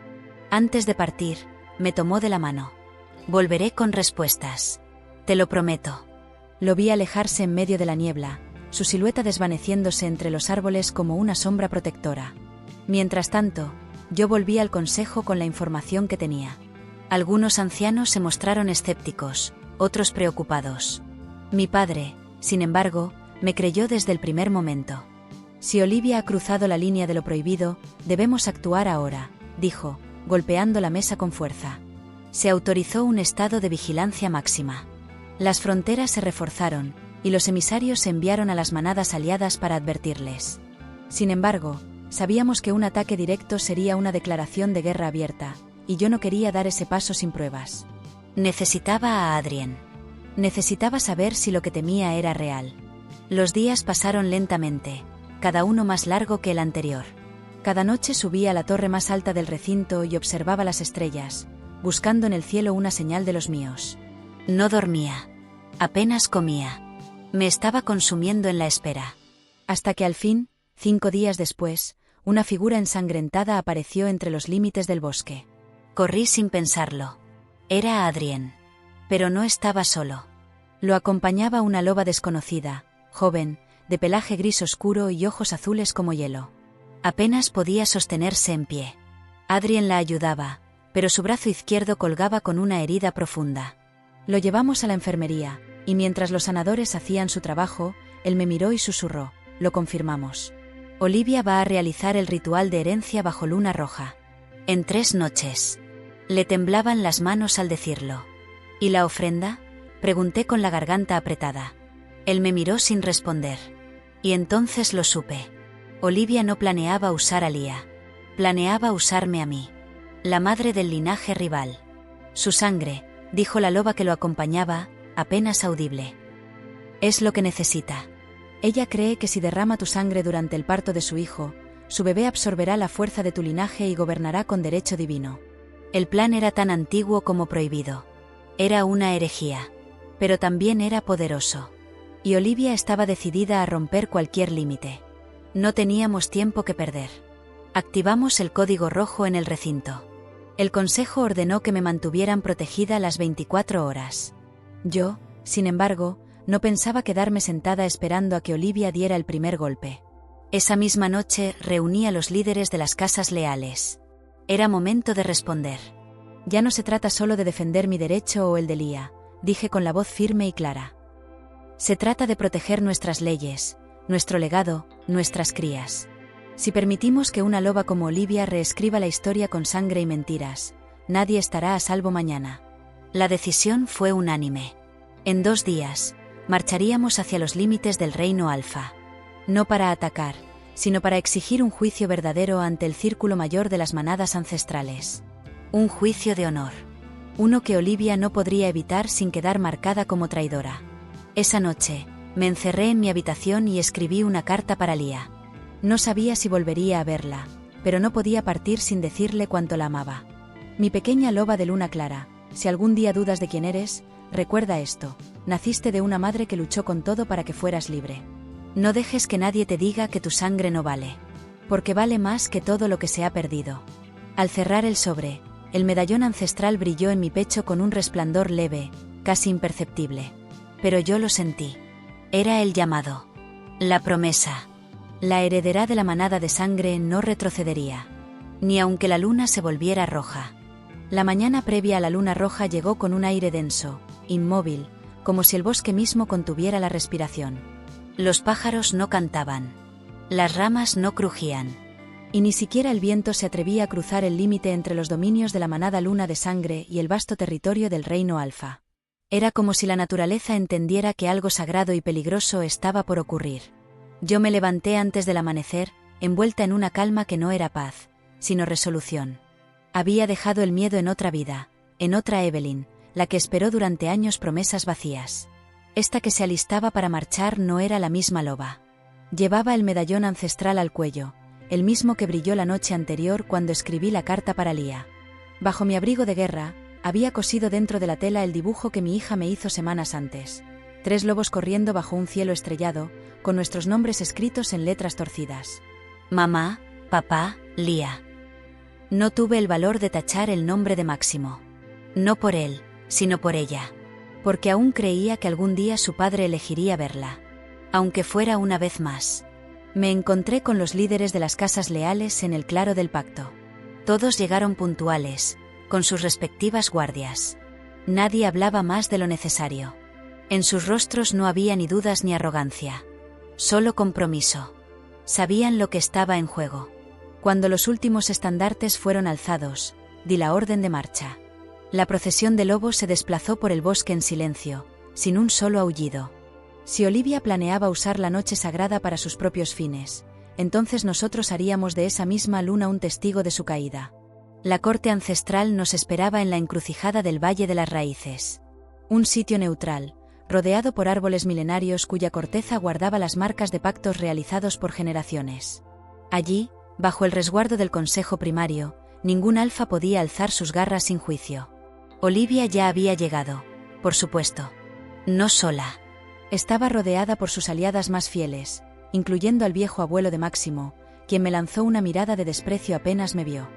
Antes de partir, me tomó de la mano. Volveré con respuestas. Te lo prometo. Lo vi alejarse en medio de la niebla, su silueta desvaneciéndose entre los árboles como una sombra protectora. Mientras tanto, yo volví al consejo con la información que tenía. Algunos ancianos se mostraron escépticos, otros preocupados. Mi padre, sin embargo, me creyó desde el primer momento. Si Olivia ha cruzado la línea de lo prohibido, debemos actuar ahora, dijo, golpeando la mesa con fuerza. Se autorizó un estado de vigilancia máxima. Las fronteras se reforzaron, y los emisarios se enviaron a las manadas aliadas para advertirles. Sin embargo, sabíamos que un ataque directo sería una declaración de guerra abierta, y yo no quería dar ese paso sin pruebas. Necesitaba a Adrien. Necesitaba saber si lo que temía era real. Los días pasaron lentamente, cada uno más largo que el anterior. Cada noche subía a la torre más alta del recinto y observaba las estrellas, buscando en el cielo una señal de los míos. No dormía. Apenas comía. Me estaba consumiendo en la espera. Hasta que al fin, 5 días después, una figura ensangrentada apareció entre los límites del bosque. Corrí sin pensarlo. Era Adrien. Pero no estaba solo. Lo acompañaba una loba desconocida, joven, de pelaje gris oscuro y ojos azules como hielo. Apenas podía sostenerse en pie. Adrien la ayudaba, pero su brazo izquierdo colgaba con una herida profunda. Lo llevamos a la enfermería, y mientras los sanadores hacían su trabajo, él me miró y susurró: lo confirmamos. Olivia va a realizar el ritual de herencia bajo luna roja. En 3 noches. Le temblaban las manos al decirlo. ¿Y la ofrenda?, pregunté con la garganta apretada. Él me miró sin responder. Y entonces lo supe. Olivia no planeaba usar a Lía. Planeaba usarme a mí. La madre del linaje rival. Su sangre, dijo la loba que lo acompañaba, apenas audible. Es lo que necesita. Ella cree que si derrama tu sangre durante el parto de su hijo, su bebé absorberá la fuerza de tu linaje y gobernará con derecho divino. El plan era tan antiguo como prohibido. Era una herejía. Pero también era poderoso. Y Olivia estaba decidida a romper cualquier límite. No teníamos tiempo que perder. Activamos el código rojo en el recinto. El consejo ordenó que me mantuvieran protegida las 24 horas. Yo, sin embargo, no pensaba quedarme sentada esperando a que Olivia diera el primer golpe. Esa misma noche reuní a los líderes de las casas leales. Era momento de responder. Ya no se trata solo de defender mi derecho o el de Lía, dije con la voz firme y clara. Se trata de proteger nuestras leyes, nuestro legado, nuestras crías. Si permitimos que una loba como Olivia reescriba la historia con sangre y mentiras, nadie estará a salvo mañana. La decisión fue unánime. En 2 días, marcharíamos hacia los límites del reino Alfa. No para atacar, sino para exigir un juicio verdadero ante el círculo mayor de las manadas ancestrales. Un juicio de honor. Uno que Olivia no podría evitar sin quedar marcada como traidora. Esa noche, me encerré en mi habitación y escribí una carta para Lía. No sabía si volvería a verla, pero no podía partir sin decirle cuánto la amaba. Mi pequeña loba de luna clara, si algún día dudas de quién eres, recuerda esto: naciste de una madre que luchó con todo para que fueras libre. No dejes que nadie te diga que tu sangre no vale. Porque vale más que todo lo que se ha perdido. Al cerrar el sobre, el medallón ancestral brilló en mi pecho con un resplandor leve, casi imperceptible. Pero yo lo sentí. Era el llamado. La promesa. La heredera de la manada de sangre no retrocedería. Ni aunque la luna se volviera roja. La mañana previa a la luna roja llegó con un aire denso, inmóvil, como si el bosque mismo contuviera la respiración. Los pájaros no cantaban. Las ramas no crujían. Y ni siquiera el viento se atrevía a cruzar el límite entre los dominios de la manada luna de sangre y el vasto territorio del reino alfa. Era como si la naturaleza entendiera que algo sagrado y peligroso estaba por ocurrir. Yo me levanté antes del amanecer, envuelta en una calma que no era paz, sino resolución. Había dejado el miedo en otra vida, en otra Evelyn, la que esperó durante años promesas vacías. Esta que se alistaba para marchar no era la misma loba. Llevaba el medallón ancestral al cuello, el mismo que brilló la noche anterior cuando escribí la carta para Lía. Bajo mi abrigo de guerra, había cosido dentro de la tela el dibujo que mi hija me hizo semanas antes. 3 lobos corriendo bajo un cielo estrellado, con nuestros nombres escritos en letras torcidas. Mamá, papá, Lía. No tuve el valor de tachar el nombre de Máximo. No por él, sino por ella. Porque aún creía que algún día su padre elegiría verla. Aunque fuera una vez más. Me encontré con los líderes de las casas leales en el claro del pacto. Todos llegaron puntuales, con sus respectivas guardias. Nadie hablaba más de lo necesario. En sus rostros no había ni dudas ni arrogancia. Solo compromiso. Sabían lo que estaba en juego. Cuando los últimos estandartes fueron alzados, di la orden de marcha. La procesión de lobos se desplazó por el bosque en silencio, sin un solo aullido. Si Olivia planeaba usar la noche sagrada para sus propios fines, entonces nosotros haríamos de esa misma luna un testigo de su caída. La corte ancestral nos esperaba en la encrucijada del Valle de las Raíces. Un sitio neutral, rodeado por árboles milenarios cuya corteza guardaba las marcas de pactos realizados por generaciones. Allí, bajo el resguardo del Consejo Primario, ningún alfa podía alzar sus garras sin juicio. Olivia ya había llegado, por supuesto. No sola. Estaba rodeada por sus aliadas más fieles, incluyendo al viejo abuelo de Máximo, quien me lanzó una mirada de desprecio apenas me vio.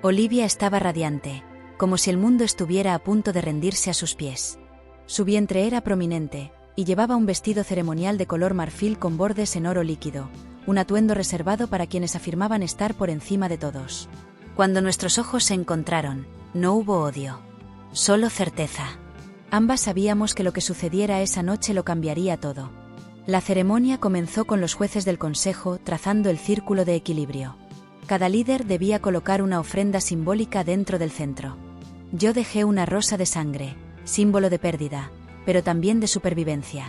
Olivia estaba radiante, como si el mundo estuviera a punto de rendirse a sus pies. Su vientre era prominente, y llevaba un vestido ceremonial de color marfil con bordes en oro líquido, un atuendo reservado para quienes afirmaban estar por encima de todos. Cuando nuestros ojos se encontraron, no hubo odio. Solo certeza. Ambas sabíamos que lo que sucediera esa noche lo cambiaría todo. La ceremonia comenzó con los jueces del consejo trazando el círculo de equilibrio. Cada líder debía colocar una ofrenda simbólica dentro del centro. Yo dejé una rosa de sangre, símbolo de pérdida, pero también de supervivencia.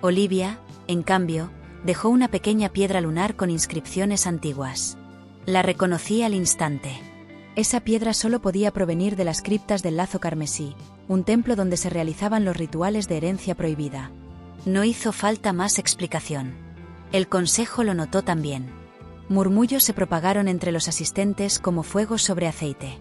Olivia, en cambio, dejó una pequeña piedra lunar con inscripciones antiguas. La reconocí al instante. Esa piedra solo podía provenir de las criptas del Lazo Carmesí, un templo donde se realizaban los rituales de herencia prohibida. No hizo falta más explicación. El consejo lo notó también. Murmullos se propagaron entre los asistentes como fuego sobre aceite.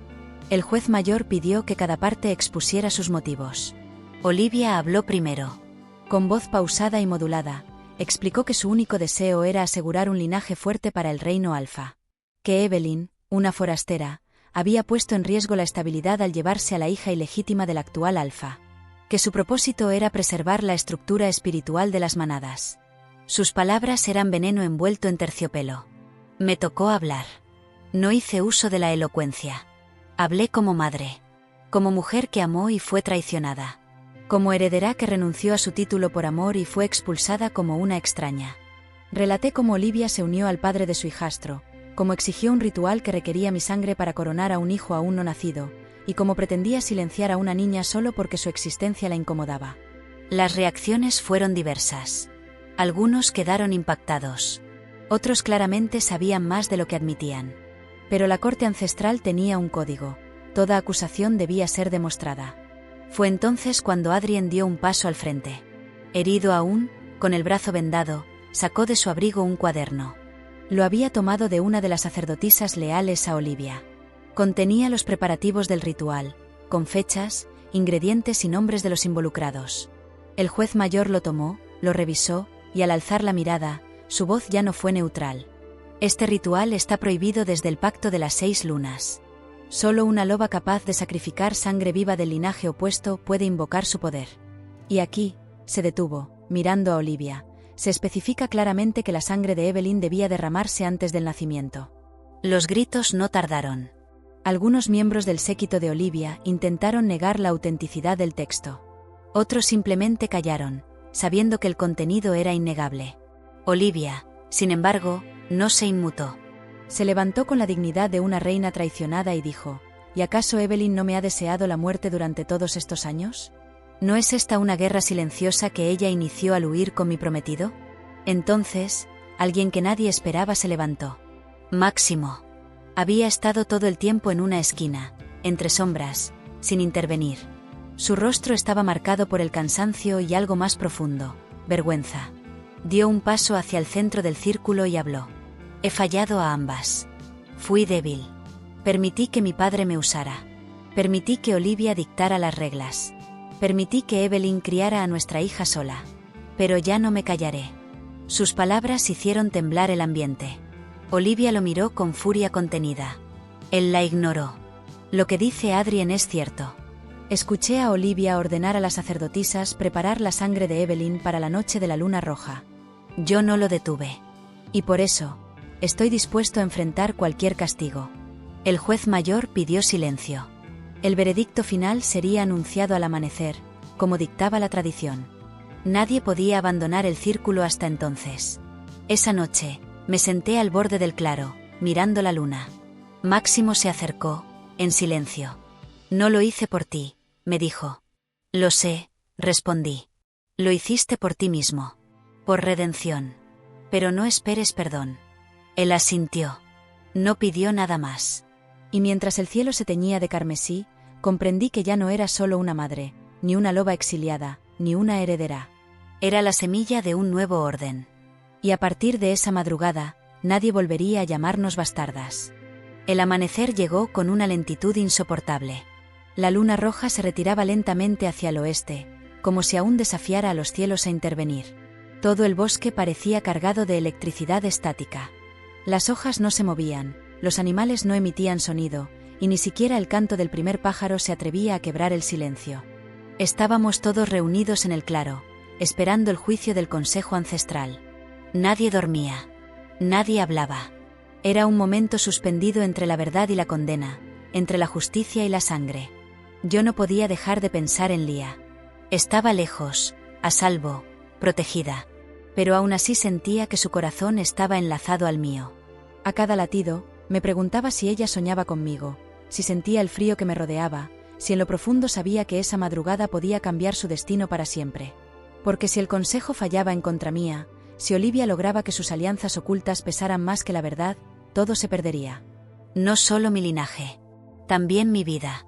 El juez mayor pidió que cada parte expusiera sus motivos. Olivia habló primero. Con voz pausada y modulada, explicó que su único deseo era asegurar un linaje fuerte para el reino alfa. Que Evelyn, una forastera, había puesto en riesgo la estabilidad al llevarse a la hija ilegítima del actual alfa. Que su propósito era preservar la estructura espiritual de las manadas. Sus palabras eran veneno envuelto en terciopelo. Me tocó hablar. No hice uso de la elocuencia. Hablé como madre. Como mujer que amó y fue traicionada. Como heredera que renunció a su título por amor y fue expulsada como una extraña. Relaté cómo Olivia se unió al padre de su hijastro, cómo exigió un ritual que requería mi sangre para coronar a un hijo aún no nacido, y cómo pretendía silenciar a una niña solo porque su existencia la incomodaba. Las reacciones fueron diversas. Algunos quedaron impactados. Otros claramente sabían más de lo que admitían. Pero la corte ancestral tenía un código. Toda acusación debía ser demostrada. Fue entonces cuando Adrien dio un paso al frente. Herido aún, con el brazo vendado, sacó de su abrigo un cuaderno. Lo había tomado de una de las sacerdotisas leales a Olivia. Contenía los preparativos del ritual, con fechas, ingredientes y nombres de los involucrados. El juez mayor lo tomó, lo revisó, y al alzar la mirada, su voz ya no fue neutral. Este ritual está prohibido desde el Pacto de las 6 lunas. Solo una loba capaz de sacrificar sangre viva del linaje opuesto puede invocar su poder. Y aquí, se detuvo, mirando a Olivia. Se especifica claramente que la sangre de Evelyn debía derramarse antes del nacimiento. Los gritos no tardaron. Algunos miembros del séquito de Olivia intentaron negar la autenticidad del texto. Otros simplemente callaron, sabiendo que el contenido era innegable. Olivia, sin embargo, no se inmutó. Se levantó con la dignidad de una reina traicionada y dijo: ¿Y acaso Evelyn no me ha deseado la muerte durante todos estos años? ¿No es esta una guerra silenciosa que ella inició al huir con mi prometido? Entonces, alguien que nadie esperaba se levantó. Máximo. Había estado todo el tiempo en una esquina, entre sombras, sin intervenir. Su rostro estaba marcado por el cansancio y algo más profundo, vergüenza. Dio un paso hacia el centro del círculo y habló. He fallado a ambas. Fui débil. Permití que mi padre me usara. Permití que Olivia dictara las reglas. Permití que Evelyn criara a nuestra hija sola. Pero ya no me callaré. Sus palabras hicieron temblar el ambiente. Olivia lo miró con furia contenida. Él la ignoró. Lo que dice Adrien es cierto. Escuché a Olivia ordenar a las sacerdotisas preparar la sangre de Evelyn para la noche de la luna roja. Yo no lo detuve. Y por eso, estoy dispuesto a enfrentar cualquier castigo. El juez mayor pidió silencio. El veredicto final sería anunciado al amanecer, como dictaba la tradición. Nadie podía abandonar el círculo hasta entonces. Esa noche, me senté al borde del claro, mirando la luna. Máximo se acercó, en silencio. No lo hice por ti, me dijo. Lo sé, respondí. Lo hiciste por ti mismo. Por redención. Pero no esperes perdón. Él asintió. No pidió nada más. Y mientras el cielo se teñía de carmesí, comprendí que ya no era solo una madre, ni una loba exiliada, ni una heredera. Era la semilla de un nuevo orden. Y a partir de esa madrugada, nadie volvería a llamarnos bastardas. El amanecer llegó con una lentitud insoportable. La luna roja se retiraba lentamente hacia el oeste, como si aún desafiara a los cielos a intervenir. Todo el bosque parecía cargado de electricidad estática. Las hojas no se movían, los animales no emitían sonido, y ni siquiera el canto del primer pájaro se atrevía a quebrar el silencio. Estábamos todos reunidos en el claro, esperando el juicio del consejo ancestral. Nadie dormía. Nadie hablaba. Era un momento suspendido entre la verdad y la condena, entre la justicia y la sangre. Yo no podía dejar de pensar en Lía. Estaba lejos, a salvo, protegida. Pero aún así sentía que su corazón estaba enlazado al mío. A cada latido, me preguntaba si ella soñaba conmigo, si sentía el frío que me rodeaba, si en lo profundo sabía que esa madrugada podía cambiar su destino para siempre. Porque si el consejo fallaba en contra mía, si Olivia lograba que sus alianzas ocultas pesaran más que la verdad, todo se perdería. No solo mi linaje, también mi vida.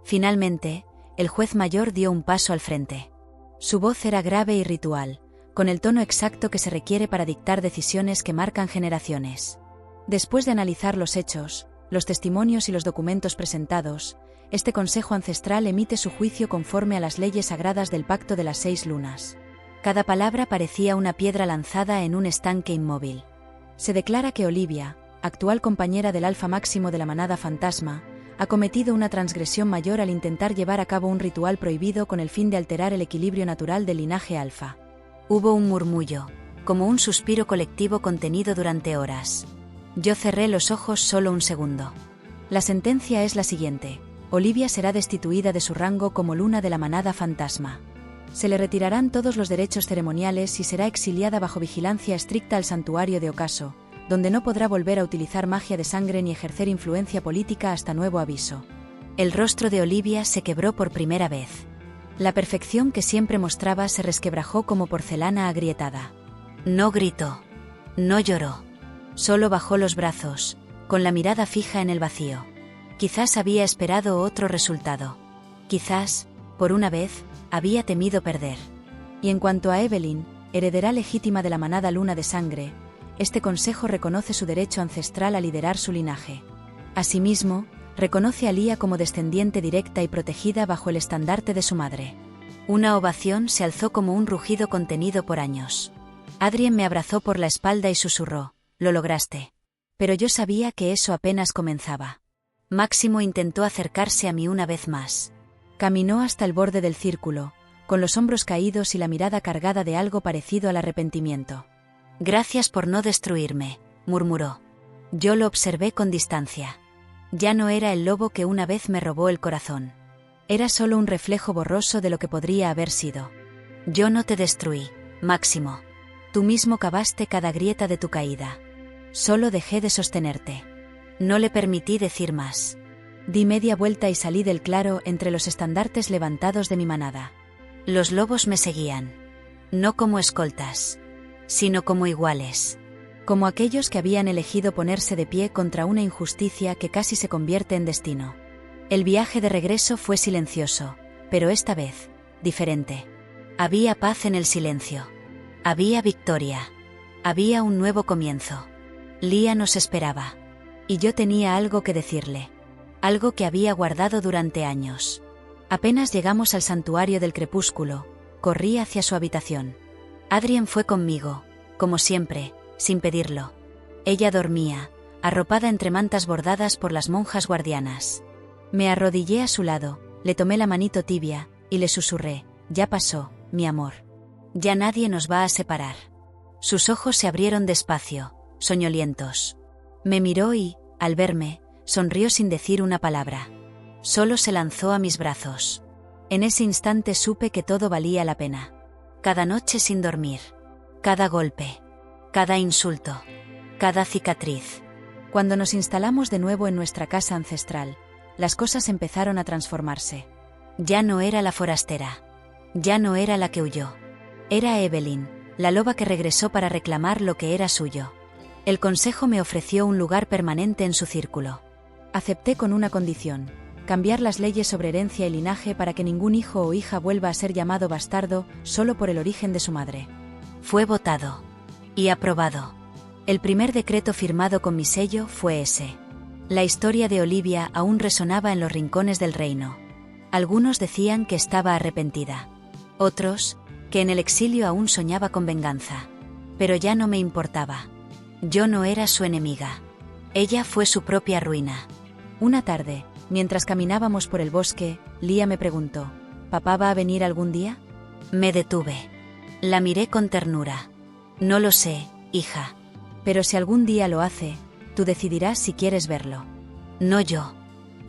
Finalmente, el juez mayor dio un paso al frente. Su voz era grave y ritual, con el tono exacto que se requiere para dictar decisiones que marcan generaciones. Después de analizar los hechos, los testimonios y los documentos presentados, este consejo ancestral emite su juicio conforme a las leyes sagradas del Pacto de las 6 lunas. Cada palabra parecía una piedra lanzada en un estanque inmóvil. Se declara que Olivia, actual compañera del alfa máximo de la manada fantasma, ha cometido una transgresión mayor al intentar llevar a cabo un ritual prohibido con el fin de alterar el equilibrio natural del linaje alfa. Hubo un murmullo, como un suspiro colectivo contenido durante horas. Yo cerré los ojos solo un segundo. La sentencia es la siguiente: Olivia será destituida de su rango como luna de la manada fantasma. Se le retirarán todos los derechos ceremoniales y será exiliada bajo vigilancia estricta al santuario de Ocaso, donde no podrá volver a utilizar magia de sangre ni ejercer influencia política hasta nuevo aviso. El rostro de Olivia se quebró por primera vez. La perfección que siempre mostraba se resquebrajó como porcelana agrietada. No gritó. No lloró. Solo bajó los brazos, con la mirada fija en el vacío. Quizás había esperado otro resultado. Quizás, por una vez, había temido perder. Y en cuanto a Evelyn, heredera legítima de la manada luna de sangre, este consejo reconoce su derecho ancestral a liderar su linaje. Asimismo, reconoce a Lía como descendiente directa y protegida bajo el estandarte de su madre. Una ovación se alzó como un rugido contenido por años. Adrien me abrazó por la espalda y susurró: «Lo lograste». Pero yo sabía que eso apenas comenzaba. Máximo intentó acercarse a mí una vez más. Caminó hasta el borde del círculo, con los hombros caídos y la mirada cargada de algo parecido al arrepentimiento. «Gracias por no destruirme», murmuró. Yo lo observé con distancia. Ya no era el lobo que una vez me robó el corazón. Era solo un reflejo borroso de lo que podría haber sido. Yo no te destruí, Máximo. Tú mismo cavaste cada grieta de tu caída. Solo dejé de sostenerte. No le permití decir más. Di media vuelta y salí del claro entre los estandartes levantados de mi manada. Los lobos me seguían. No como escoltas, sino como iguales. Como aquellos que habían elegido ponerse de pie contra una injusticia que casi se convierte en destino. El viaje de regreso fue silencioso, pero esta vez, diferente. Había paz en el silencio. Había victoria. Había un nuevo comienzo. Lía nos esperaba. Y yo tenía algo que decirle. Algo que había guardado durante años. Apenas llegamos al santuario del crepúsculo, corrí hacia su habitación. Adrien fue conmigo, como siempre, sin pedirlo. Ella dormía, arropada entre mantas bordadas por las monjas guardianas. Me arrodillé a su lado, le tomé la manito tibia, y le susurré: «Ya pasó, mi amor. Ya nadie nos va a separar». Sus ojos se abrieron despacio, soñolientos. Me miró y, al verme, sonrió sin decir una palabra. Solo se lanzó a mis brazos. En ese instante supe que todo valía la pena. Cada noche sin dormir. Cada golpe. Cada insulto. Cada cicatriz. Cuando nos instalamos de nuevo en nuestra casa ancestral, las cosas empezaron a transformarse. Ya no era la forastera. Ya no era la que huyó. Era Evelyn, la loba que regresó para reclamar lo que era suyo. El consejo me ofreció un lugar permanente en su círculo. Acepté con una condición: cambiar las leyes sobre herencia y linaje para que ningún hijo o hija vuelva a ser llamado bastardo solo por el origen de su madre. Fue votado. Y aprobado. El primer decreto firmado con mi sello fue ese. La historia de Olivia aún resonaba en los rincones del reino. Algunos decían que estaba arrepentida. Otros, que en el exilio aún soñaba con venganza. Pero ya no me importaba. Yo no era su enemiga. Ella fue su propia ruina. Una tarde, mientras caminábamos por el bosque, Lía me preguntó: ¿Papá va a venir algún día? Me detuve. La miré con ternura. No lo sé, hija. Pero si algún día lo hace, tú decidirás si quieres verlo. No yo.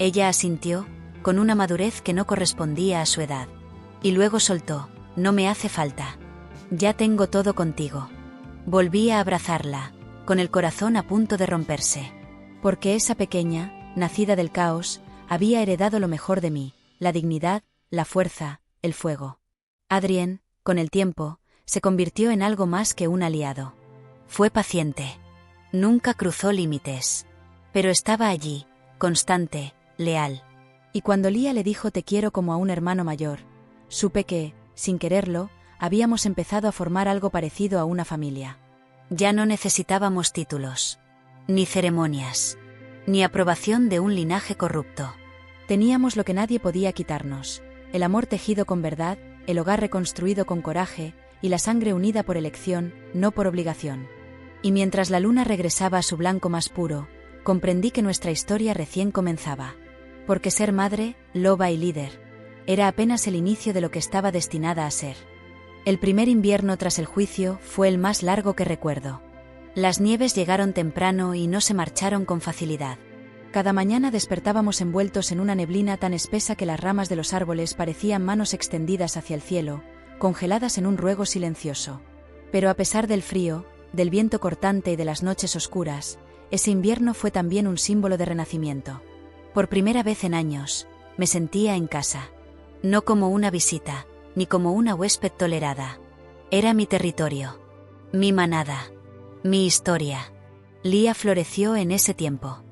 Ella asintió, con una madurez que no correspondía a su edad. Y luego soltó: no me hace falta. Ya tengo todo contigo. Volví a abrazarla, con el corazón a punto de romperse. Porque esa pequeña, nacida del caos, había heredado lo mejor de mí: la dignidad, la fuerza, el fuego. Adrien, con el tiempo, se convirtió en algo más que un aliado. Fue paciente. Nunca cruzó límites. Pero estaba allí, constante, leal. Y cuando Lía le dijo te quiero como a un hermano mayor, supe que, sin quererlo, habíamos empezado a formar algo parecido a una familia. Ya no necesitábamos títulos, ni ceremonias, ni aprobación de un linaje corrupto. Teníamos lo que nadie podía quitarnos: el amor tejido con verdad, el hogar reconstruido con coraje, y la sangre unida por elección, no por obligación. Y mientras la luna regresaba a su blanco más puro, comprendí que nuestra historia recién comenzaba. Porque ser madre, loba y líder, era apenas el inicio de lo que estaba destinada a ser. El primer invierno tras el juicio fue el más largo que recuerdo. Las nieves llegaron temprano y no se marcharon con facilidad. Cada mañana despertábamos envueltos en una neblina tan espesa que las ramas de los árboles parecían manos extendidas hacia el cielo, congeladas en un ruego silencioso. Pero a pesar del frío, del viento cortante y de las noches oscuras, ese invierno fue también un símbolo de renacimiento. Por primera vez en años, me sentía en casa. No como una visita, ni como una huésped tolerada. Era mi territorio, mi manada, mi historia. Lía floreció en ese tiempo.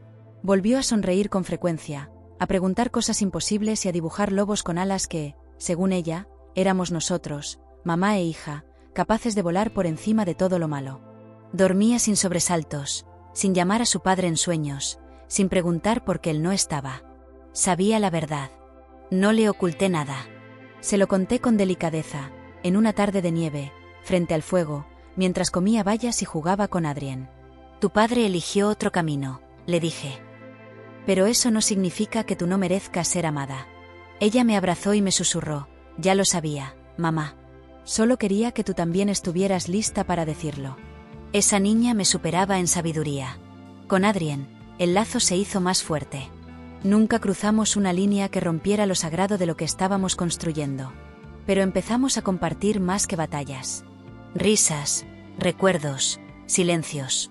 Volvió a sonreír con frecuencia, a preguntar cosas imposibles y a dibujar lobos con alas que, según ella, éramos nosotros, mamá e hija, capaces de volar por encima de todo lo malo. Dormía sin sobresaltos, sin llamar a su padre en sueños, sin preguntar por qué él no estaba. Sabía la verdad. No le oculté nada. Se lo conté con delicadeza, en una tarde de nieve, frente al fuego, mientras comía bayas y jugaba con Adrien. Tu padre eligió otro camino, le dije. Pero eso no significa que tú no merezcas ser amada. Ella me abrazó y me susurró, ya lo sabía, mamá. Solo quería que tú también estuvieras lista para decirlo. Esa niña me superaba en sabiduría. Con Adrien, el lazo se hizo más fuerte. Nunca cruzamos una línea que rompiera lo sagrado de lo que estábamos construyendo. Pero empezamos a compartir más que batallas. Risas, recuerdos, silencios.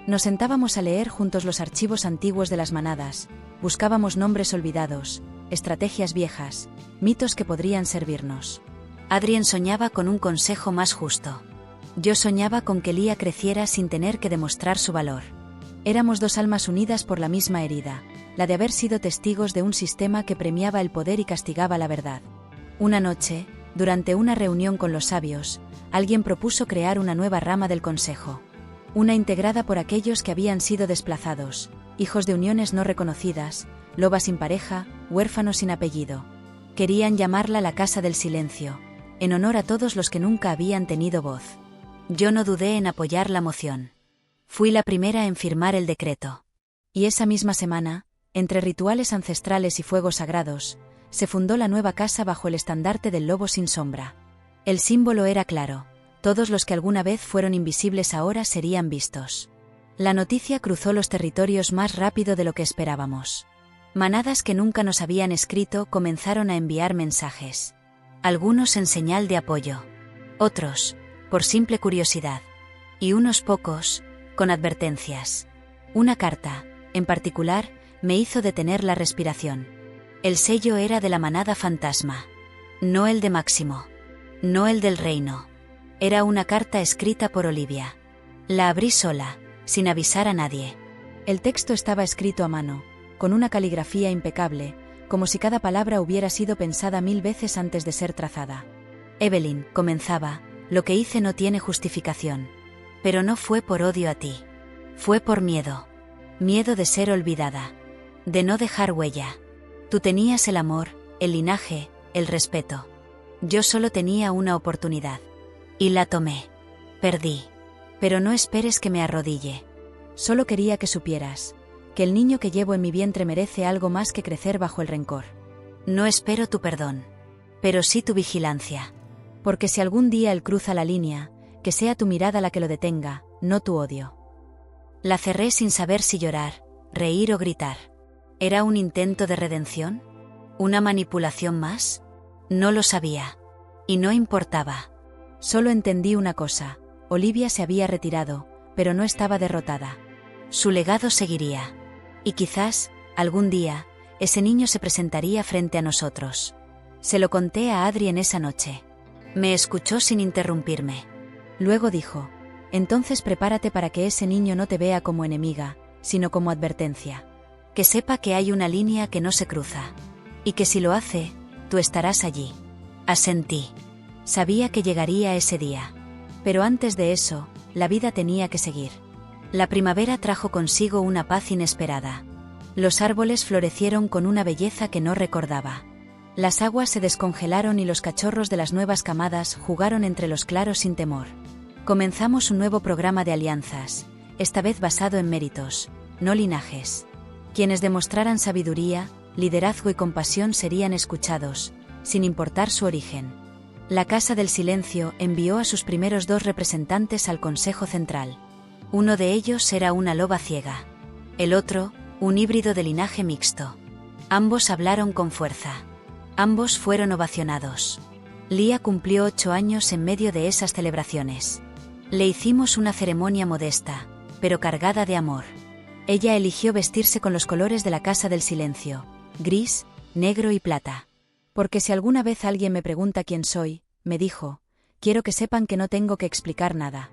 Nos sentábamos a leer juntos los archivos antiguos de las manadas, buscábamos nombres olvidados, estrategias viejas, mitos que podrían servirnos. Adrien soñaba con un consejo más justo. Yo soñaba con que Lía creciera sin tener que demostrar su valor. Éramos dos almas unidas por la misma herida, la de haber sido testigos de un sistema que premiaba el poder y castigaba la verdad. Una noche, durante una reunión con los sabios, alguien propuso crear una nueva rama del consejo. Una integrada por aquellos que habían sido desplazados, hijos de uniones no reconocidas, lobas sin pareja, huérfanos sin apellido. Querían llamarla la Casa del Silencio, en honor a todos los que nunca habían tenido voz. Yo no dudé en apoyar la moción. Fui la primera en firmar el decreto. Y esa misma semana, entre rituales ancestrales y fuegos sagrados, se fundó la nueva casa bajo el estandarte del lobo sin sombra. El símbolo era claro: todos los que alguna vez fueron invisibles ahora serían vistos. La noticia cruzó los territorios más rápido de lo que esperábamos. Manadas que nunca nos habían escrito comenzaron a enviar mensajes. Algunos en señal de apoyo. Otros, por simple curiosidad. Y unos pocos, con advertencias. Una carta, en particular, me hizo detener la respiración. El sello era de la manada fantasma. No el de Máximo. No el del reino. Era una carta escrita por Olivia. La abrí sola, sin avisar a nadie. El texto estaba escrito a mano, con una caligrafía impecable, como si cada palabra hubiera sido pensada 1000 veces antes de ser trazada. Evelyn, comenzaba, lo que hice no tiene justificación. Pero no fue por odio a ti. Fue por miedo. Miedo de ser olvidada. De no dejar huella. Tú tenías el amor, el linaje, el respeto. Yo solo tenía una oportunidad. Y la tomé. Perdí. Pero no esperes que me arrodille. Solo quería que supieras que el niño que llevo en mi vientre merece algo más que crecer bajo el rencor. No espero tu perdón, pero sí tu vigilancia. Porque si algún día él cruza la línea, que sea tu mirada la que lo detenga, no tu odio. La cerré sin saber si llorar, reír o gritar. ¿Era un intento de redención? ¿Una manipulación más? No lo sabía. Y no importaba. Solo entendí una cosa: Olivia se había retirado, pero no estaba derrotada. Su legado seguiría. Y quizás, algún día, ese niño se presentaría frente a nosotros. Se lo conté a Adrien esa noche. Me escuchó sin interrumpirme. Luego dijo: entonces prepárate para que ese niño no te vea como enemiga, sino como advertencia. Que sepa que hay una línea que no se cruza. Y que si lo hace, tú estarás allí. Asentí. Sabía que llegaría ese día. Pero antes de eso, la vida tenía que seguir. La primavera trajo consigo una paz inesperada. Los árboles florecieron con una belleza que no recordaba. Las aguas se descongelaron y los cachorros de las nuevas camadas jugaron entre los claros sin temor. Comenzamos un nuevo programa de alianzas, esta vez basado en méritos, no linajes. Quienes demostraran sabiduría, liderazgo y compasión serían escuchados, sin importar su origen. La Casa del Silencio envió a sus primeros 2 representantes al Consejo Central. Uno de ellos era una loba ciega. El otro, un híbrido de linaje mixto. Ambos hablaron con fuerza. Ambos fueron ovacionados. Lía cumplió 8 años en medio de esas celebraciones. Le hicimos una ceremonia modesta, pero cargada de amor. Ella eligió vestirse con los colores de la Casa del Silencio: gris, negro y plata. Porque si alguna vez alguien me pregunta quién soy, me dijo, quiero que sepan que no tengo que explicar nada.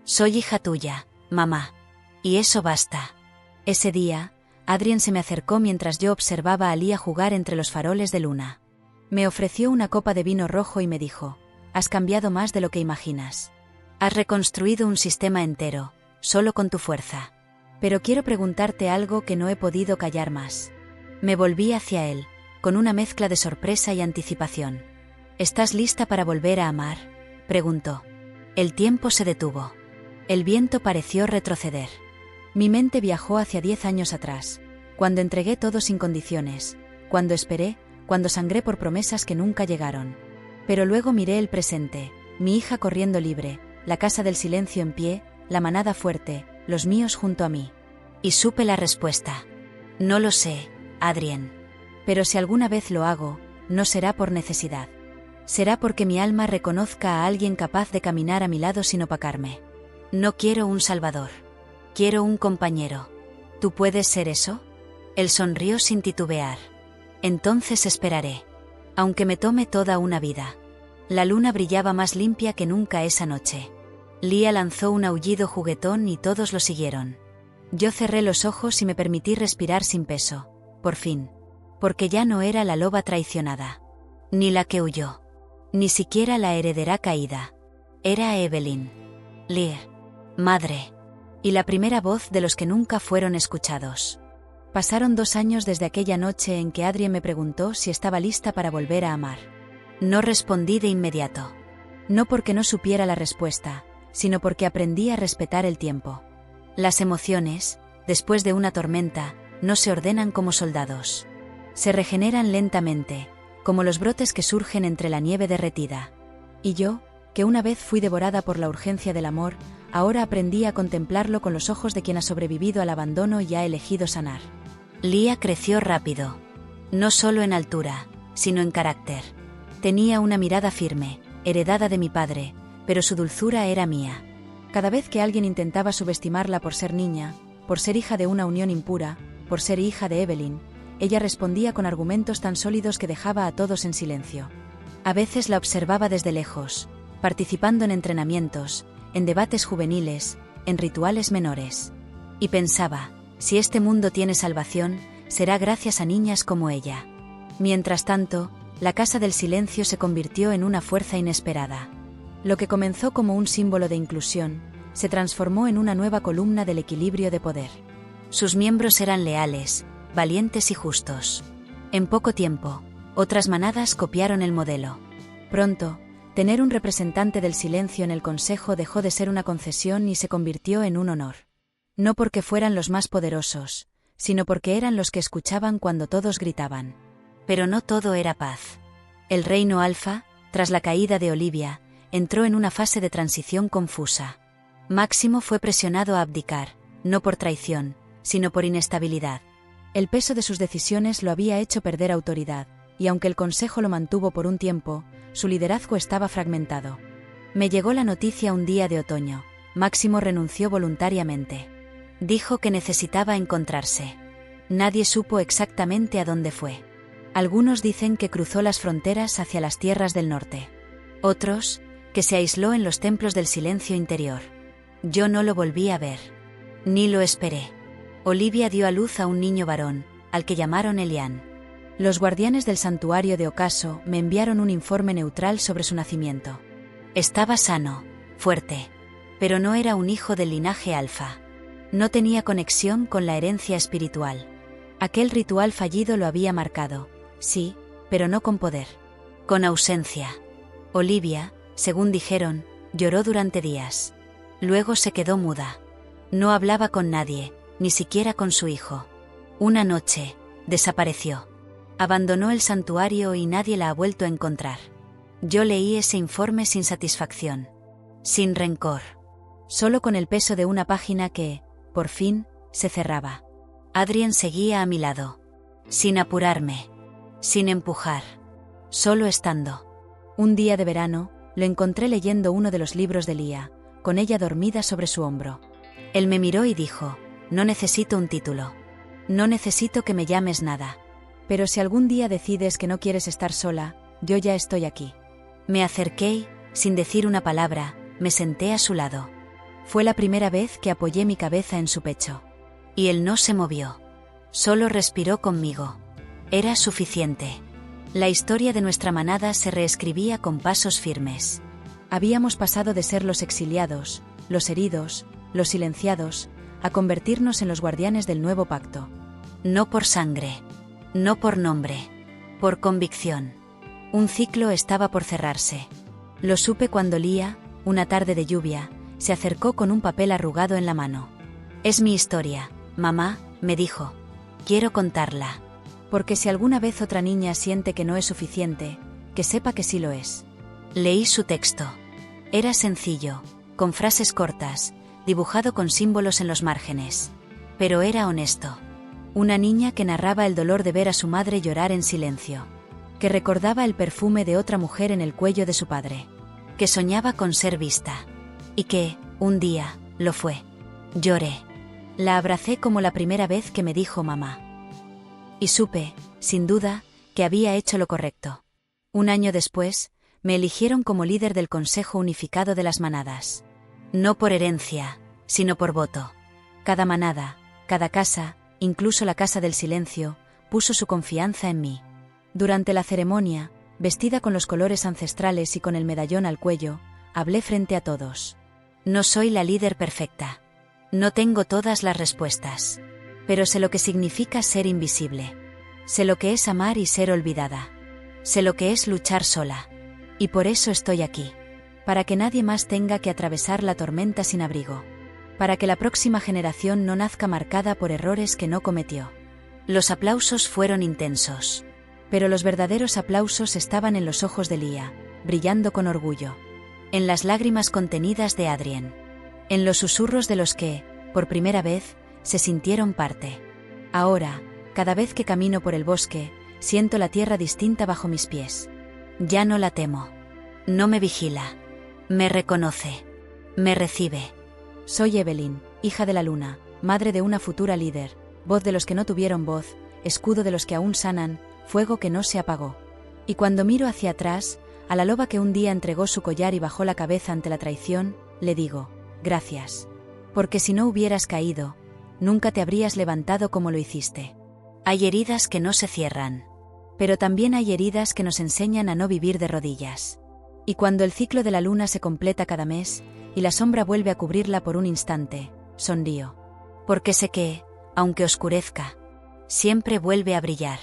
Soy hija tuya, mamá. Y eso basta. Ese día, Adrien se me acercó mientras yo observaba a Lía jugar entre los faroles de luna. Me ofreció una copa de vino rojo y me dijo: has cambiado más de lo que imaginas. Has reconstruido un sistema entero, solo con tu fuerza. Pero quiero preguntarte algo que no he podido callar más. Me volví hacia él, con una mezcla de sorpresa y anticipación. ¿Estás lista para volver a amar?, preguntó. El tiempo se detuvo. El viento pareció retroceder. Mi mente viajó hacia 10 años atrás, cuando entregué todo sin condiciones, cuando esperé, cuando sangré por promesas que nunca llegaron. Pero luego miré el presente, mi hija corriendo libre, la casa del silencio en pie, la manada fuerte, los míos junto a mí. Y supe la respuesta. No lo sé, Adrien. Pero si alguna vez lo hago, no será por necesidad. Será porque mi alma reconozca a alguien capaz de caminar a mi lado sin opacarme. No quiero un salvador. Quiero un compañero. ¿Tú puedes ser eso? Él sonrió sin titubear. Entonces esperaré. Aunque me tome toda una vida. La luna brillaba más limpia que nunca esa noche. Lía lanzó un aullido juguetón y todos lo siguieron. Yo cerré los ojos y me permití respirar sin peso, por fin. Porque ya no era la loba traicionada. Ni la que huyó. Ni siquiera la heredera caída. Era Evelyn. Lear. Madre. Y la primera voz de los que nunca fueron escuchados. Pasaron 2 años desde aquella noche en que Adrien me preguntó si estaba lista para volver a amar. No respondí de inmediato. No porque no supiera la respuesta, sino porque aprendí a respetar el tiempo. Las emociones, después de una tormenta, no se ordenan como soldados. Se regeneran lentamente, como los brotes que surgen entre la nieve derretida. Y yo, que una vez fui devorada por la urgencia del amor, ahora aprendí a contemplarlo con los ojos de quien ha sobrevivido al abandono y ha elegido sanar. Lía creció rápido. No solo en altura, sino en carácter. Tenía una mirada firme, heredada de mi padre, pero su dulzura era mía. Cada vez que alguien intentaba subestimarla por ser niña, por ser hija de una unión impura, por ser hija de Evelyn, ella respondía con argumentos tan sólidos que dejaba a todos en silencio. A veces la observaba desde lejos, participando en entrenamientos, en debates juveniles, en rituales menores. Y pensaba, si este mundo tiene salvación, será gracias a niñas como ella. Mientras tanto, la Casa del Silencio se convirtió en una fuerza inesperada. Lo que comenzó como un símbolo de inclusión, se transformó en una nueva columna del equilibrio de poder. Sus miembros eran leales, valientes y justos. En poco tiempo, otras manadas copiaron el modelo. Pronto, tener un representante del silencio en el consejo dejó de ser una concesión y se convirtió en un honor. No porque fueran los más poderosos, sino porque eran los que escuchaban cuando todos gritaban. Pero no todo era paz. El reino Alfa, tras la caída de Olivia, entró en una fase de transición confusa. Máximo fue presionado a abdicar, no por traición, sino por inestabilidad. El peso de sus decisiones lo había hecho perder autoridad, y aunque el consejo lo mantuvo por un tiempo, su liderazgo estaba fragmentado. Me llegó la noticia un día de otoño. Máximo renunció voluntariamente. Dijo que necesitaba encontrarse. Nadie supo exactamente a dónde fue. Algunos dicen que cruzó las fronteras hacia las tierras del norte. Otros, que se aisló en los templos del silencio interior. Yo no lo volví a ver. Ni lo esperé. Olivia dio a luz a un niño varón, al que llamaron Elian. Los guardianes del santuario de Ocaso me enviaron un informe neutral sobre su nacimiento. Estaba sano, fuerte, pero no era un hijo del linaje alfa. No tenía conexión con la herencia espiritual. Aquel ritual fallido lo había marcado, sí, pero no con poder. Con ausencia. Olivia, según dijeron, lloró durante días. Luego se quedó muda. No hablaba con nadie, ni siquiera con su hijo. Una noche, desapareció. Abandonó el santuario y nadie la ha vuelto a encontrar. Yo leí ese informe sin satisfacción. Sin rencor. Solo con el peso de una página que, por fin, se cerraba. Adrien seguía a mi lado. Sin apurarme. Sin empujar. Solo estando. Un día de verano, lo encontré leyendo uno de los libros de Lía, con ella dormida sobre su hombro. Él me miró y dijo, no necesito un título. No necesito que me llames nada. Pero si algún día decides que no quieres estar sola, yo ya estoy aquí. Me acerqué y, sin decir una palabra, me senté a su lado. Fue la primera vez que apoyé mi cabeza en su pecho. Y él no se movió. Solo respiró conmigo. Era suficiente. La historia de nuestra manada se reescribía con pasos firmes. Habíamos pasado de ser los exiliados, los heridos, los silenciados, a convertirnos en los guardianes del nuevo pacto. No por sangre. No por nombre. Por convicción. Un ciclo estaba por cerrarse. Lo supe cuando Lía, una tarde de lluvia, se acercó con un papel arrugado en la mano. Es mi historia, mamá, me dijo. Quiero contarla. Porque si alguna vez otra niña siente que no es suficiente, que sepa que sí lo es. Leí su texto. Era sencillo, con frases cortas, dibujado con símbolos en los márgenes. Pero era honesto. Una niña que narraba el dolor de ver a su madre llorar en silencio. Que recordaba el perfume de otra mujer en el cuello de su padre. Que soñaba con ser vista. Y que, un día, lo fue. Lloré. La abracé como la primera vez que me dijo mamá. Y supe, sin duda, que había hecho lo correcto. Un año después, me eligieron como líder del Consejo Unificado de las Manadas. No por herencia, sino por voto. Cada manada, cada casa, incluso la Casa del Silencio, puso su confianza en mí. Durante la ceremonia, vestida con los colores ancestrales y con el medallón al cuello, hablé frente a todos. No soy la líder perfecta. No tengo todas las respuestas. Pero sé lo que significa ser invisible. Sé lo que es amar y ser olvidada. Sé lo que es luchar sola. Y por eso estoy aquí. Para que nadie más tenga que atravesar la tormenta sin abrigo. Para que la próxima generación no nazca marcada por errores que no cometió. Los aplausos fueron intensos. Pero los verdaderos aplausos estaban en los ojos de Lía, brillando con orgullo. En las lágrimas contenidas de Adrien. En los susurros de los que, por primera vez, se sintieron parte. Ahora, cada vez que camino por el bosque, siento la tierra distinta bajo mis pies. Ya no la temo. No me vigila. Me reconoce. Me recibe. Soy Evelyn, hija de la luna, madre de una futura líder, voz de los que no tuvieron voz, escudo de los que aún sanan, fuego que no se apagó. Y cuando miro hacia atrás, a la loba que un día entregó su collar y bajó la cabeza ante la traición, le digo, gracias. Porque si no hubieras caído, nunca te habrías levantado como lo hiciste. Hay heridas que no se cierran. Pero también hay heridas que nos enseñan a no vivir de rodillas. Y cuando el ciclo de la luna se completa cada mes, y la sombra vuelve a cubrirla por un instante, sonrío. Porque sé que, aunque oscurezca, siempre vuelve a brillar.